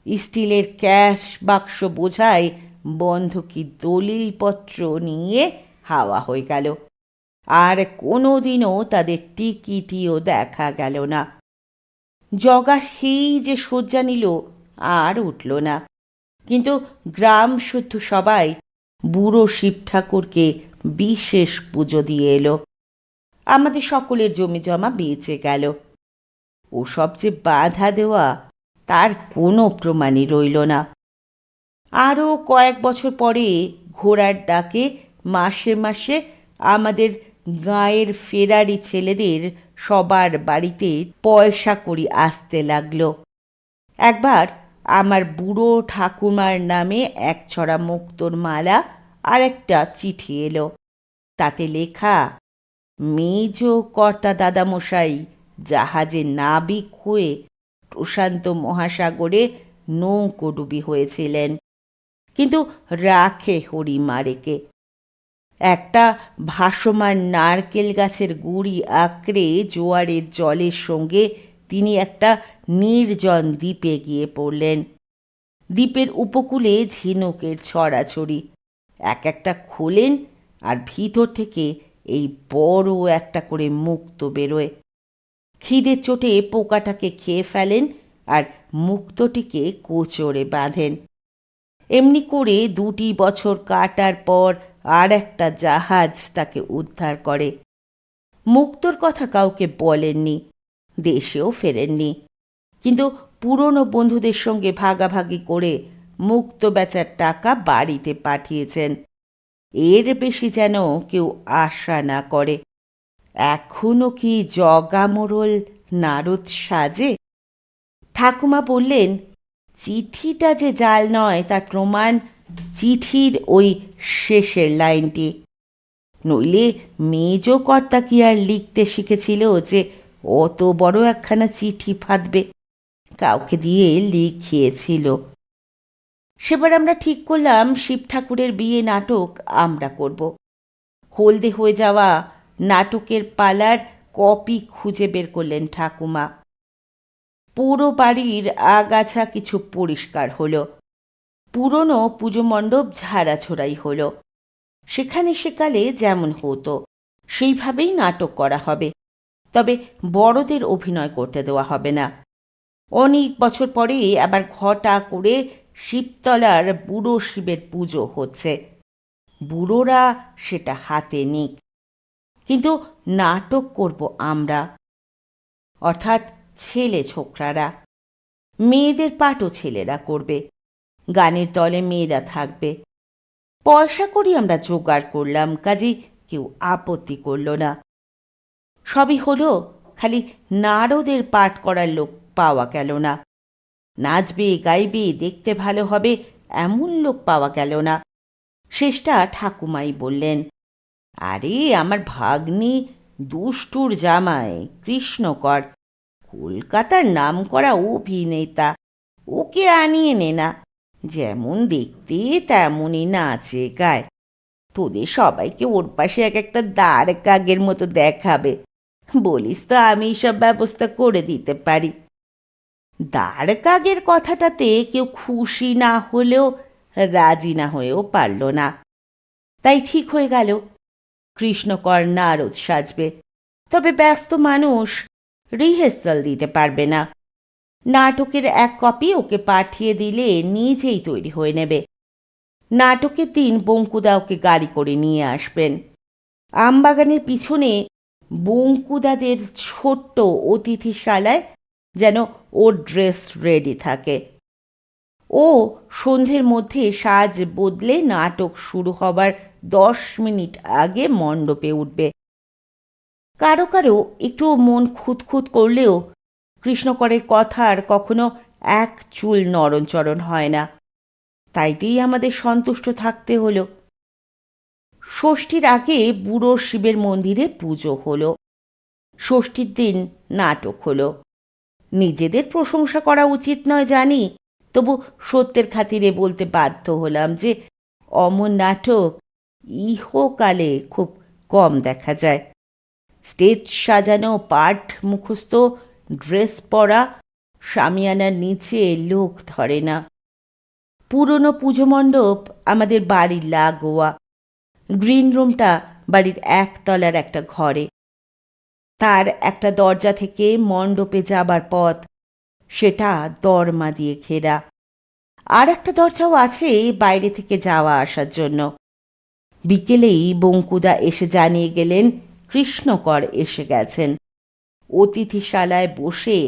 স্টিলের ক্যাশ বাক্স বোঝায় বন্ধকি দলিলপত্র নিয়ে হাওয়া হয়ে গেল। আর কোনোদিনও তাদের টিকিটিও দেখা গেল না। জগা সেই যে শয্যা নিল আর উঠল না। কিন্তু গ্রাম শুদ্ধ সবাই বুড়ো শিব ঠাকুরকে বিশেষ পুজো দিয়ে এলো। আমাদের সকলের জমি জমা বেঁচে গেল। ওসব যে বাধা দেওয়া, তার কোনো প্রমাণই রইল না। আরও কয়েক বছর পরে ঘোড়ার ডাকে মাসে মাসে আমাদের গাঁয়ের ফেরারি ছেলেদের সবার বাড়িতে পয়সা কড়ি আসতে লাগলো। একবার আমার বুড়ো ঠাকুমার নামে এক ছড়া মুক্তোর মালা আর একটা চিঠি এলো। তাতে লেখা, মেজ কর্তা দাদামশাই জাহাজে নাবিক হয়ে প্রশান্ত মহাসাগরে নৌকোডুবি হয়েছিলেন, কিন্তু রাখে হরি মারেকে। একটা ভাসমান নারকেল গাছের গুড়ি আঁকড়ে জোয়ারের জলের সঙ্গে তিনি একটা নির্জন দ্বীপে গিয়ে পড়লেন। দ্বীপের উপকূলে ঝিনুকের ছড়াছড়ি, এক একটা খোলেন আর ভিতর থেকে এই বড় একটা করে মুক্তো বেরোয়। খিদের চোটে পোকাটাকে খেয়ে ফেলেন আর মুক্তটিকে কোচরে বাঁধেন। এমনি করে 2টি বছর কাটার পর আর একটা জাহাজ তাকে উদ্ধার করে। মুক্তর কথা কাউকে বলেননি, দেশেও ফেরেননি, কিন্তু পুরনো বন্ধুদের সঙ্গে ভাগাভাগি করে মুক্ত বেচার টাকা বাড়িতে পাঠিয়েছেন। এর বেশি যেন কেউ আশা না করে। এখনো কি জগা মোড়ল নারদ সাজে? ঠাকুমা বললেন, চিঠিটা যে জাল নয় তার প্রমাণ চিঠির ওই শেষের লাইনটি। নইলে মেজ কর্তা কি আর লিখতে শিখেছিল যে অত বড় একখানা চিঠি ফাঁদবে? কাউকে দিয়ে লিখিয়েছিল। সেবার আমরা ঠিক করলাম শিব ঠাকুরের বিয়ে নাটক আমরা করব। হলদে হয়ে যাওয়া নাটকের পালার কপি খুঁজে বের করলেন ঠাকুমা। পুরো বাড়ির আগাছা কিছু পরিষ্কার হলো। পুরনো পুজো মণ্ডপ ঝাড়াঝোড়াই হলো। সেখানে সেকালে যেমন হতো সেইভাবেই নাটক করা হবে, তবে বড়দের অভিনয় করতে দেওয়া হবে না। অনেক বছর পরে আবার ঘটা করে শিবতলার বুড়ো শিবের পুজো হচ্ছে। বুড়োরা সেটা হাতে নিক, কিন্তু নাটক করব আমরা, অর্থাৎ ছেলে ছোকরারা। মেয়েদের পাটও ছেলেরা করবে, গানের দলে মেয়েরা থাকবে। পয়সা করি আমরা জোগাড় করলাম, কাজেই কেউ আপত্তি করল না। সবই হলো, খালি নারদের পাঠ করার লোক পাওয়া গেল না। নাচবে গাইবে দেখতে ভালো হবে এমন লোক পাওয়া গেল না। শেষটা ঠাকুমাই বললেন, আরে আমার ভাগ্নি দুষ্টুর জামাই কৃষ্ণকর, কলকাতার নামকরা অভিনেতা, ওকে আনিয়ে নে না। যেমন দেখতে তেমনই নাচে গায়। তোদের সবাইকে ওর পাশে এক একটা দাঁড় কাকের মতো দেখাবে। বলিস তো আমি সব ব্যবস্থা করে দিতে পারি। দাঁড় কাকের কথাটাতে কেউ খুশি না হলেও রাজি না হয়েও পারল না। তাই ঠিক হয়ে গেল কৃষ্ণকর নারদ সাজবে। তবে ব্যস্ত মানুষ, রিহার্সাল দিতে পারবে না। নাটকের এক কপি ওকে পাঠিয়ে দিলে নিজেই তৈরি হয়ে নেবে। নাটকের দিন বঙ্কুদা ওকে গাড়ি করে নিয়ে আসবেন। আমবাগানের পিছনে বঙ্কুদাদের ছোট্ট অতিথিশালায় যেন ওর ড্রেস রেডি থাকে। ও সন্ধ্যের মধ্যে সাজ বদলে নাটক শুরু হবার 10 মিনিট আগে মণ্ডপে উঠবে। কারো কারো একটু মন খুঁতখুত করলেও কৃষ্ণকরের কথার কখনো এক চুল নড়নচড়ন হয় না। তাইতেই আমাদের সন্তুষ্ট থাকতে হলো। ষষ্ঠীর আগে বুড়ো শিবের মন্দিরে পুজো হলো। ষষ্ঠীর দিন নাটক হলো। নিজেদের প্রশংসা করা উচিত নয় জানি, তবু সত্যের খাতিরে বলতে বাধ্য হলাম যে অমন নাটক ইহকালে খুব কম দেখা যায়। স্টেজ সাজানো, পাঠ মুখস্থ, ড্রেস পরা, শামিয়ানার নিচে লোক ধরে না। পুরনো পুজো মণ্ডপ আমাদের বাড়ির লাগোয়া। গ্রিন রুমটা বাড়ির একতলার একটা ঘরে। তার একটা দরজা থেকে মণ্ডপে যাবার পথ, সেটা দরমা দিয়ে ঘেরা। আর একটা দরজাও আছে বাইরে থেকে যাওয়া আসার জন্য। বিকেলেই বঙ্কুদা এসে জানিয়ে গেলেন কৃষ্ণকর এসে গেছেন। অতিথিশালায় বসে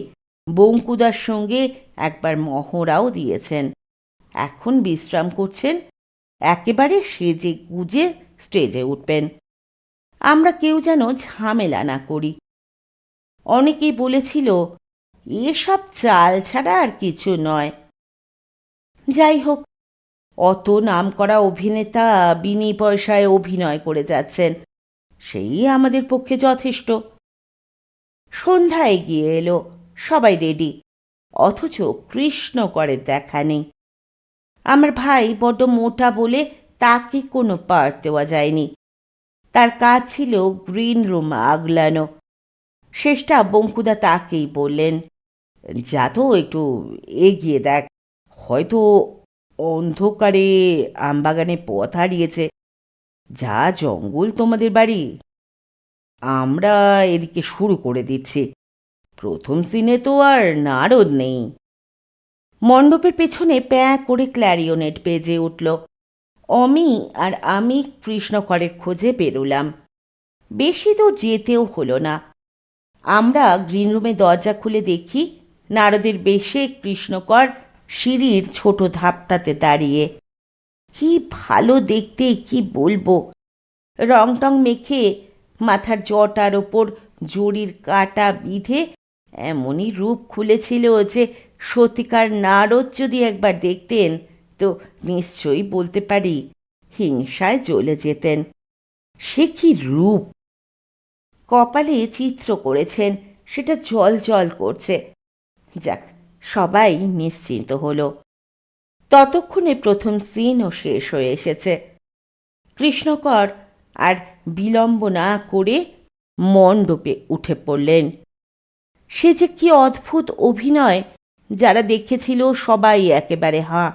বঙ্কুদার সঙ্গে একবার মহড়াও দিয়েছেন। এখন বিশ্রাম করছেন। একেবারে সেজে গুজে স্টেজে উঠবেন। আমরা কেউ যেন ঝামেলা না করি। অনেকেই বলেছিল এসব চাল ছাড়া আর কিছু নয়। যাই হোক, অত নামকরা অভিনেতা বিনি পয়সায় অভিনয় করে যাচ্ছেন, সেই আমাদের পক্ষে যথেষ্ট। সন্ধ্যা এগিয়ে এলো, সবাই রেডি, অথচ কৃষ্ণকরের দেখা নেই। আমার ভাই বড্ড মোটা বলে তাকে কোনো পার্ট দেওয়া যায়নি। তার কাজ ছিল গ্রিন রুম আগলানো। শেষটা বঙ্কুদা তাকেই বললেন, যা তো একটু এগিয়ে দেখ, হয়তো অন্ধকারে আমবাগানে পথ হারিয়েছে। যা জঙ্গল তোমাদের বাড়ি। আমরা এদিকে শুরু করে দিচ্ছি। প্রথম সিনে তো আর নারদ নেই। মণ্ডপের পেছনে প্যাঁ করে ক্ল্যারিওনেট বেজে উঠল। অমি আর আমি কৃষ্ণকরের খোঁজে বেরোলাম। বেশি তো যেতেও হলো না। আমরা গ্রিন রুমে দরজা খুলে দেখি নারদের বেশে কৃষ্ণকর সিঁড়ির ছোট ধাপটাতে দাঁড়িয়ে। কি ভালো দেখতে, কি বলবো। রং টং মেখে মাথার জটার ওপর জড়ির কাটা বিঁধে এমনই রূপ খুলেছিল যে সত্যিকার নারদ যদি একবার দেখতেন তো নিশ্চয়ই বলতে পারি হিংসায় জ্বলে যেতেন। সে কি রূপ! কপালে চিত্র করেছেন, সেটা জল জল করছে। যাক, সবাই নিশ্চিন্ত হলো। ততক্ষণে প্রথম সিনও শেষ হয়ে এসেছে। কৃষ্ণকর আর বিলম্ব না করে মণ্ডপে উঠে পড়লেন। সে যে কি অদ্ভুত অভিনয়, যারা দেখেছিল সবাই একেবারে হাঁ।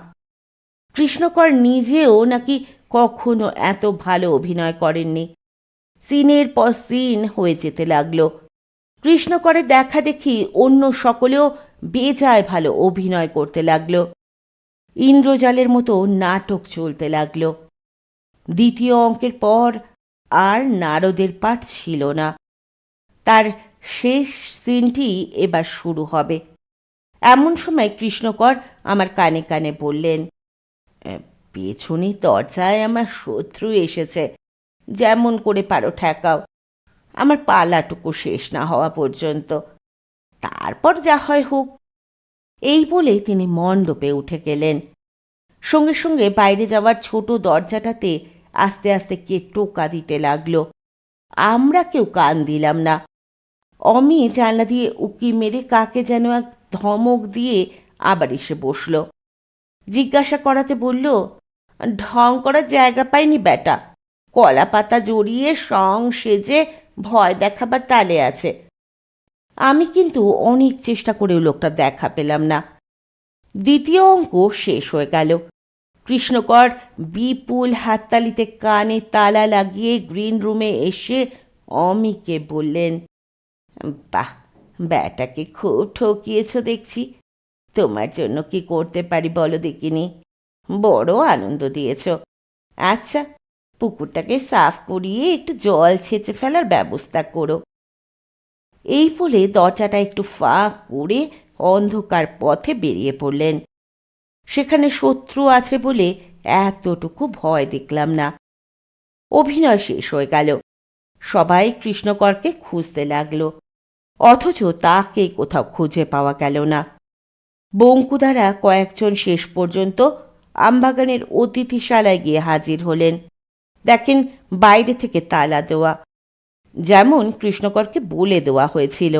কৃষ্ণকর নিজেও নাকি কখনো এত ভালো অভিনয় করেননি। সিনের পর সিন হয়ে যেতে লাগলো। কৃষ্ণকরের দেখা দেখি অন্য সকলেও বেজায় ভালো অভিনয় করতে লাগলো। ইন্দ্রজালের মতো নাটক চলতে লাগলো। দ্বিতীয় অঙ্কের পর আর নারদের পাঠ ছিল না। তার শেষ সিনটি এবার শুরু হবে। এমন সময় কৃষ্ণকর আমার কানে কানে বললেন, পেছনের দরজায় আমার শত্রু এসেছে, যেমন করে পারো ঠেকাও, আমার পালাটুকু শেষ না হওয়া পর্যন্ত, তারপর যা হয় হোক। এই বলে তিনি মণ্ডপে উঠে গেলেন। সঙ্গে সঙ্গে বাইরে যাওয়ার ছোট দরজাটাতে আস্তে আস্তে কে টোকা দিতে লাগলো। আমরা কেউ কান দিলাম না। অমি জানলা দিয়ে উকি মেরে কাকে যেন এক ধমক দিয়ে আবার এসে বসল। জিজ্ঞাসা করাতে বলল, ঢং করার জায়গা পাইনি বেটা, কলা পাতা জড়িয়ে সং সেজে ভয় দেখাবার তালে আছে। আমি কিন্তু অনেক চেষ্টা করেও লোকটা দেখা পেলাম না। দ্বিতীয় অঙ্ক শেষ হয়ে গেল। কৃষ্ণকর বিপুল হাততালিতে কানে তালা লাগিয়ে গ্রিন রুমে এসে অমিকে বললেন, বাহ, ব্যাটাকে খুব ঠকিয়েছ দেখছি। তোমার জন্য কি করতে পারি বলো দেখিনি। বড় আনন্দ দিয়েছ। আচ্ছা, পুকুরটাকে সাফ করিয়ে একটু জল ছেঁচে ফেলার ব্যবস্থা করো। এই বলে দরজাটা একটু ফাঁক করে অন্ধকার পথে বেরিয়ে পড়লেন। সেখানে শত্রু আছে বলে এতটুকু ভয় দেখলাম না। অভিনয় শেষ হয়ে গেল। সবাই কৃষ্ণকরকে খুঁজতে লাগলো, অথচ তাকে কোথাও খুঁজে পাওয়া গেল না। বঙ্কুদারা কয়েকজন শেষ পর্যন্ত আমবাগানের অতিথিশালায় গিয়ে হাজির হলেন। দেখেন বাইরে থেকে তালা দেওয়া, যেমন কৃষ্ণকরকে বলে দেওয়া হয়েছিল।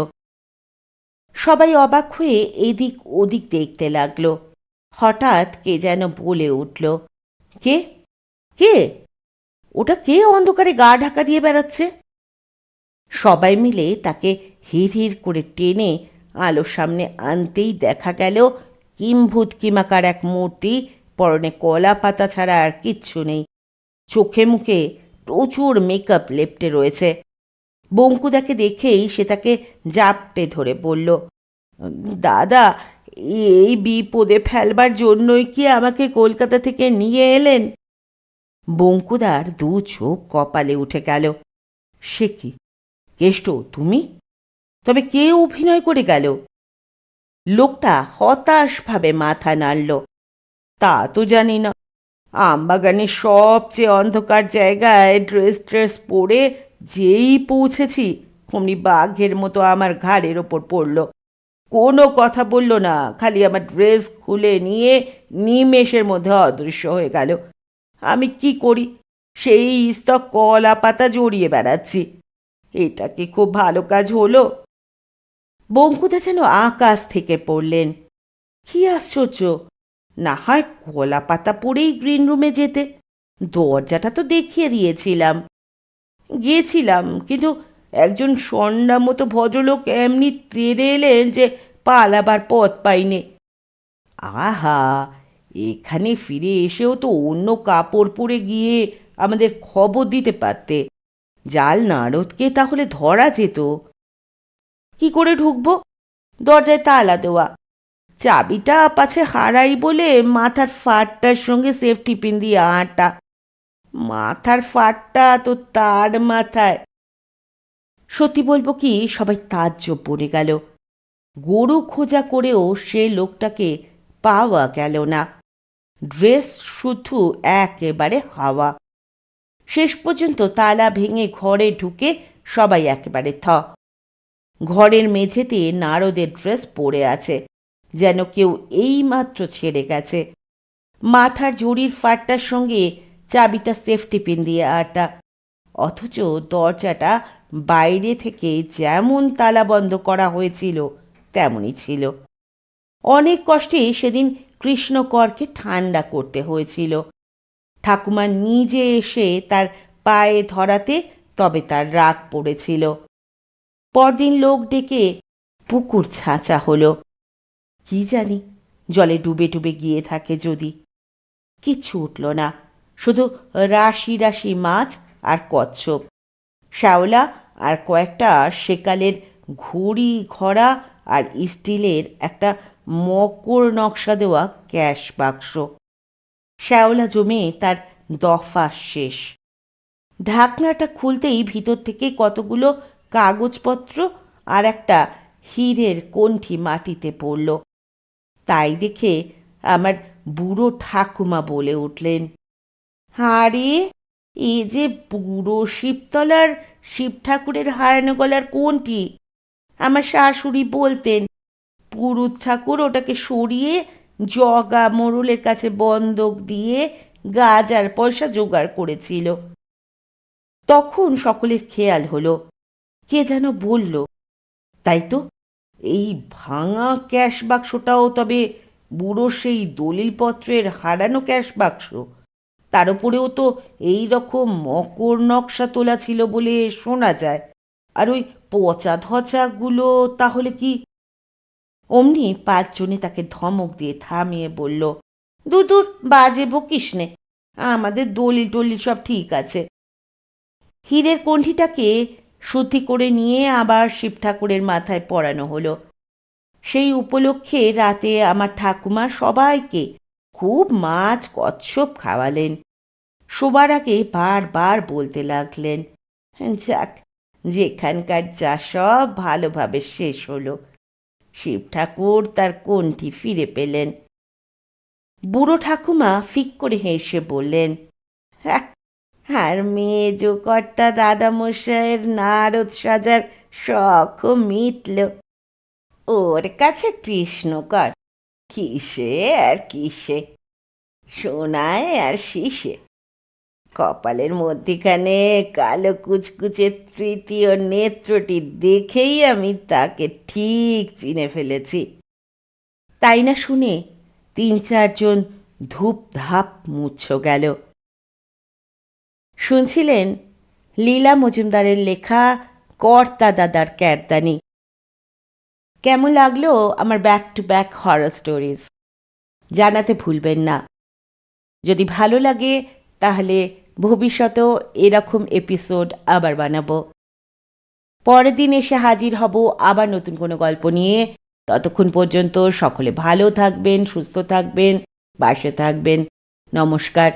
সবাই অবাক হয়ে এদিক ওদিক দেখতে লাগলো। হঠাৎ কে যেন বলে উঠল, কে কে ওটা, কে অন্ধকারে গা ঢাকা দিয়ে বেড়াচ্ছে? সবাই মিলে তাকে হিড় হিড় করে টেনে আলোর সামনে আনতেই দেখা গেল কিম্ভূত কিমাকার এক মূর্তি, পরনে কলা পাতা ছাড়া আর কিচ্ছু নেই। চোখে মুখে প্রচুর মেকআপ লেপটে রয়েছে। বঙ্কুদাকে দেখেই সে তাকে জাপটে ধরে বলল, দাদা, এই বিপদে ফেলবার জন্যই কি আমাকে কলকাতা থেকে নিয়ে এলেন? বঙ্কুদার দু চোখ কপালে উঠে গেল। সে কি কেষ্ট, তুমি? তবে কে অভিনয় করে গেল? লোকটা হতাশভাবে মাথা নাড়ল। তা তো জানি না। আমবাগানের সবচেয়ে অন্ধকার জায়গায় ড্রেস পরে যেই পৌঁছেছি অমনি বাঘের মতো আমার ঘাড়ের ওপর পড়ল। কোনো কথা বলল না, খালি আমার ড্রেস খুলে নিয়ে নিমেষের মধ্যে অদৃশ্য হয়ে গেল। আমি কি করি? সেই স্তক কলা পাতা জড়িয়ে বেড়াচ্ছি। এটা কি খুব ভালো কাজ হলো? বঙ্কুদা যেন আকাশ থেকে পড়লেন। কি আশ্চর্য! না হয় কলা পাতা পরেই গ্রিন রুমে যেতে। দরজাটা তো দেখিয়ে দিয়েছিলাম। গিয়েছিলাম, কিন্তু একজন সন্না মতো ভদ্রলোক এমনি তেড়ে এলেন যে পালাবার পথ পাইনে। আহা, এখানে ফিরে এসেও তো অন্য কাপড় পরে গিয়ে আমাদের খবর দিতে পারতে। জাল নারদকে তাহলে ধরা যেত। কি করে ঢুকবো? দরজায় তালা দেওয়া। চাবিটা পাছে হারাই বলে মাথার ফাটটার সঙ্গে সেফটি পিন দিয়ে আটা। মাথার ফাটটা তো তার মাথায়। সত্যি বলবো কি, সবাই তাজ্জব পড়ে গেল। গরু খোঁজা করেও সে লোকটাকে পাওয়া গেল না। ড্রেস শুধু একেবারে হাওয়া। শেষ পর্যন্ত তালা ভেঙে ঘরে ঢুকে সবাই একেবারে থ। ঘরের মেঝেতে নারদের ড্রেস পড়ে আছে, যেন কেউ এইমাত্র ছেড়ে গেছে। মাথার ঝুড়ির ফাটটার সঙ্গে চাবিটা সেফটি পিন দিয়ে আটা, অথচ দরজাটা বাইরে থেকে যেমন তালা বন্ধ করা হয়েছিল তেমনই ছিল। অনেক কষ্টে সেদিন কৃষ্ণকরকে ঠান্ডা করতে হয়েছিল। ঠাকুমা নিজে এসে তার পায়ে ধরাতে তবে তার রাগ পড়েছিল। পরদিন লোক ডেকে পুকুর ছাঁচা হলো। কি জানি জলে ডুবে ডুবে গিয়ে থাকে যদি। কিচ্ছু উঠল না, শুধু রাশি রাশি মাছ আর কচ্ছপ, শ্যাওলা আর কয়েকটা সেকালের ঘড়ি ঘড়া আর স্টিলের একটা মকর নকশা দেওয়া ক্যাশ বাক্স। শ্যাওলা জমে তার দফা শেষ। ঢাকনাটা খুলতেই ভিতর থেকে কতগুলো কাগজপত্র আর একটা হীরের কণ্ঠি মাটিতে পড়ল। তাই দেখে আমার বুড়ো ঠাকুমা বলে উঠলেন, আরে এ যে বুড়ো শিবতলার শিব ঠাকুরের হারানো গলার কোনটি। আমার শাশুড়ি বলতেন পুরুত ঠাকুর ওটাকে সরিয়ে জগা মোড়লের কাছে বন্ধক দিয়ে গাজার পয়সা জোগাড় করেছিল। তখন সকলের খেয়াল হলো, কে যেন বলল, তাই তো, এই ভাঙা ক্যাশ বাক্সটাও তবে বুড়ো সেই দলিলপত্রের হারানো ক্যাশ বাক্স। তার উপরেও তো এই রকম মকর নকশা তোলা ছিল বলে শোনা যায়। আর ওই পচা ধচাগুলো তাহলে কি? অমনি পাঁচজনে তাকে ধমক দিয়ে থামিয়ে বলল, দূর দূর, বাজে বকিস নে, আমাদের দলিল টলিল সব ঠিক আছে। হীরের কণ্ঠিটাকে শুদ্ধি করে নিয়ে আবার শিব ঠাকুরের মাথায় পরানো হলো। সেই উপলক্ষে রাতে আমার ঠাকুমা সবাইকে খুব মাছ কচ্ছপ খাওয়ালেন। শোবার আগে বারবার বলতে লাগলেন, যাক, যেখানকার যা সব ভালোভাবে শেষ হলো। শিব ঠাকুর তার কণ্ঠি ফিরে পেলেন। বুড়ো ঠাকুমা ফিক করে হেসে বললেন, হ্যাঁ, আর মেজ কর্তা দাদামশাইয়ের নারদ সাজার শখও মিটল। ওর কাছে কৃষ্ণকর কিসে আর কিসে, সোনায় আর শিশে। কপালের মধ্যিখানে কালো কুচকুচে তৃতীয় নেত্রটি দেখেই আমি তাকে ঠিক চিনে ফেলেছি। তাই না শুনে ৩-৪ ধূপ ধাপ মুচ্ছ গেল। শুনছিলেন লীলা মজুমদারের লেখা কর্তা দাদার ক্যারদানি। কেমন লাগলো আমার back to back horror stories জানাতে ভুলবেন না। যদি ভালো লাগে তাহলে ভবিষ্যতেও এরকম এপিসোড আবার বানাবো। পরের দিন এসে হাজির হব আবার নতুন কোনো গল্প নিয়ে। ততক্ষণ পর্যন্ত সকলে ভালো থাকবেন, সুস্থ থাকবেন, পাশে থাকবেন। নমস্কার।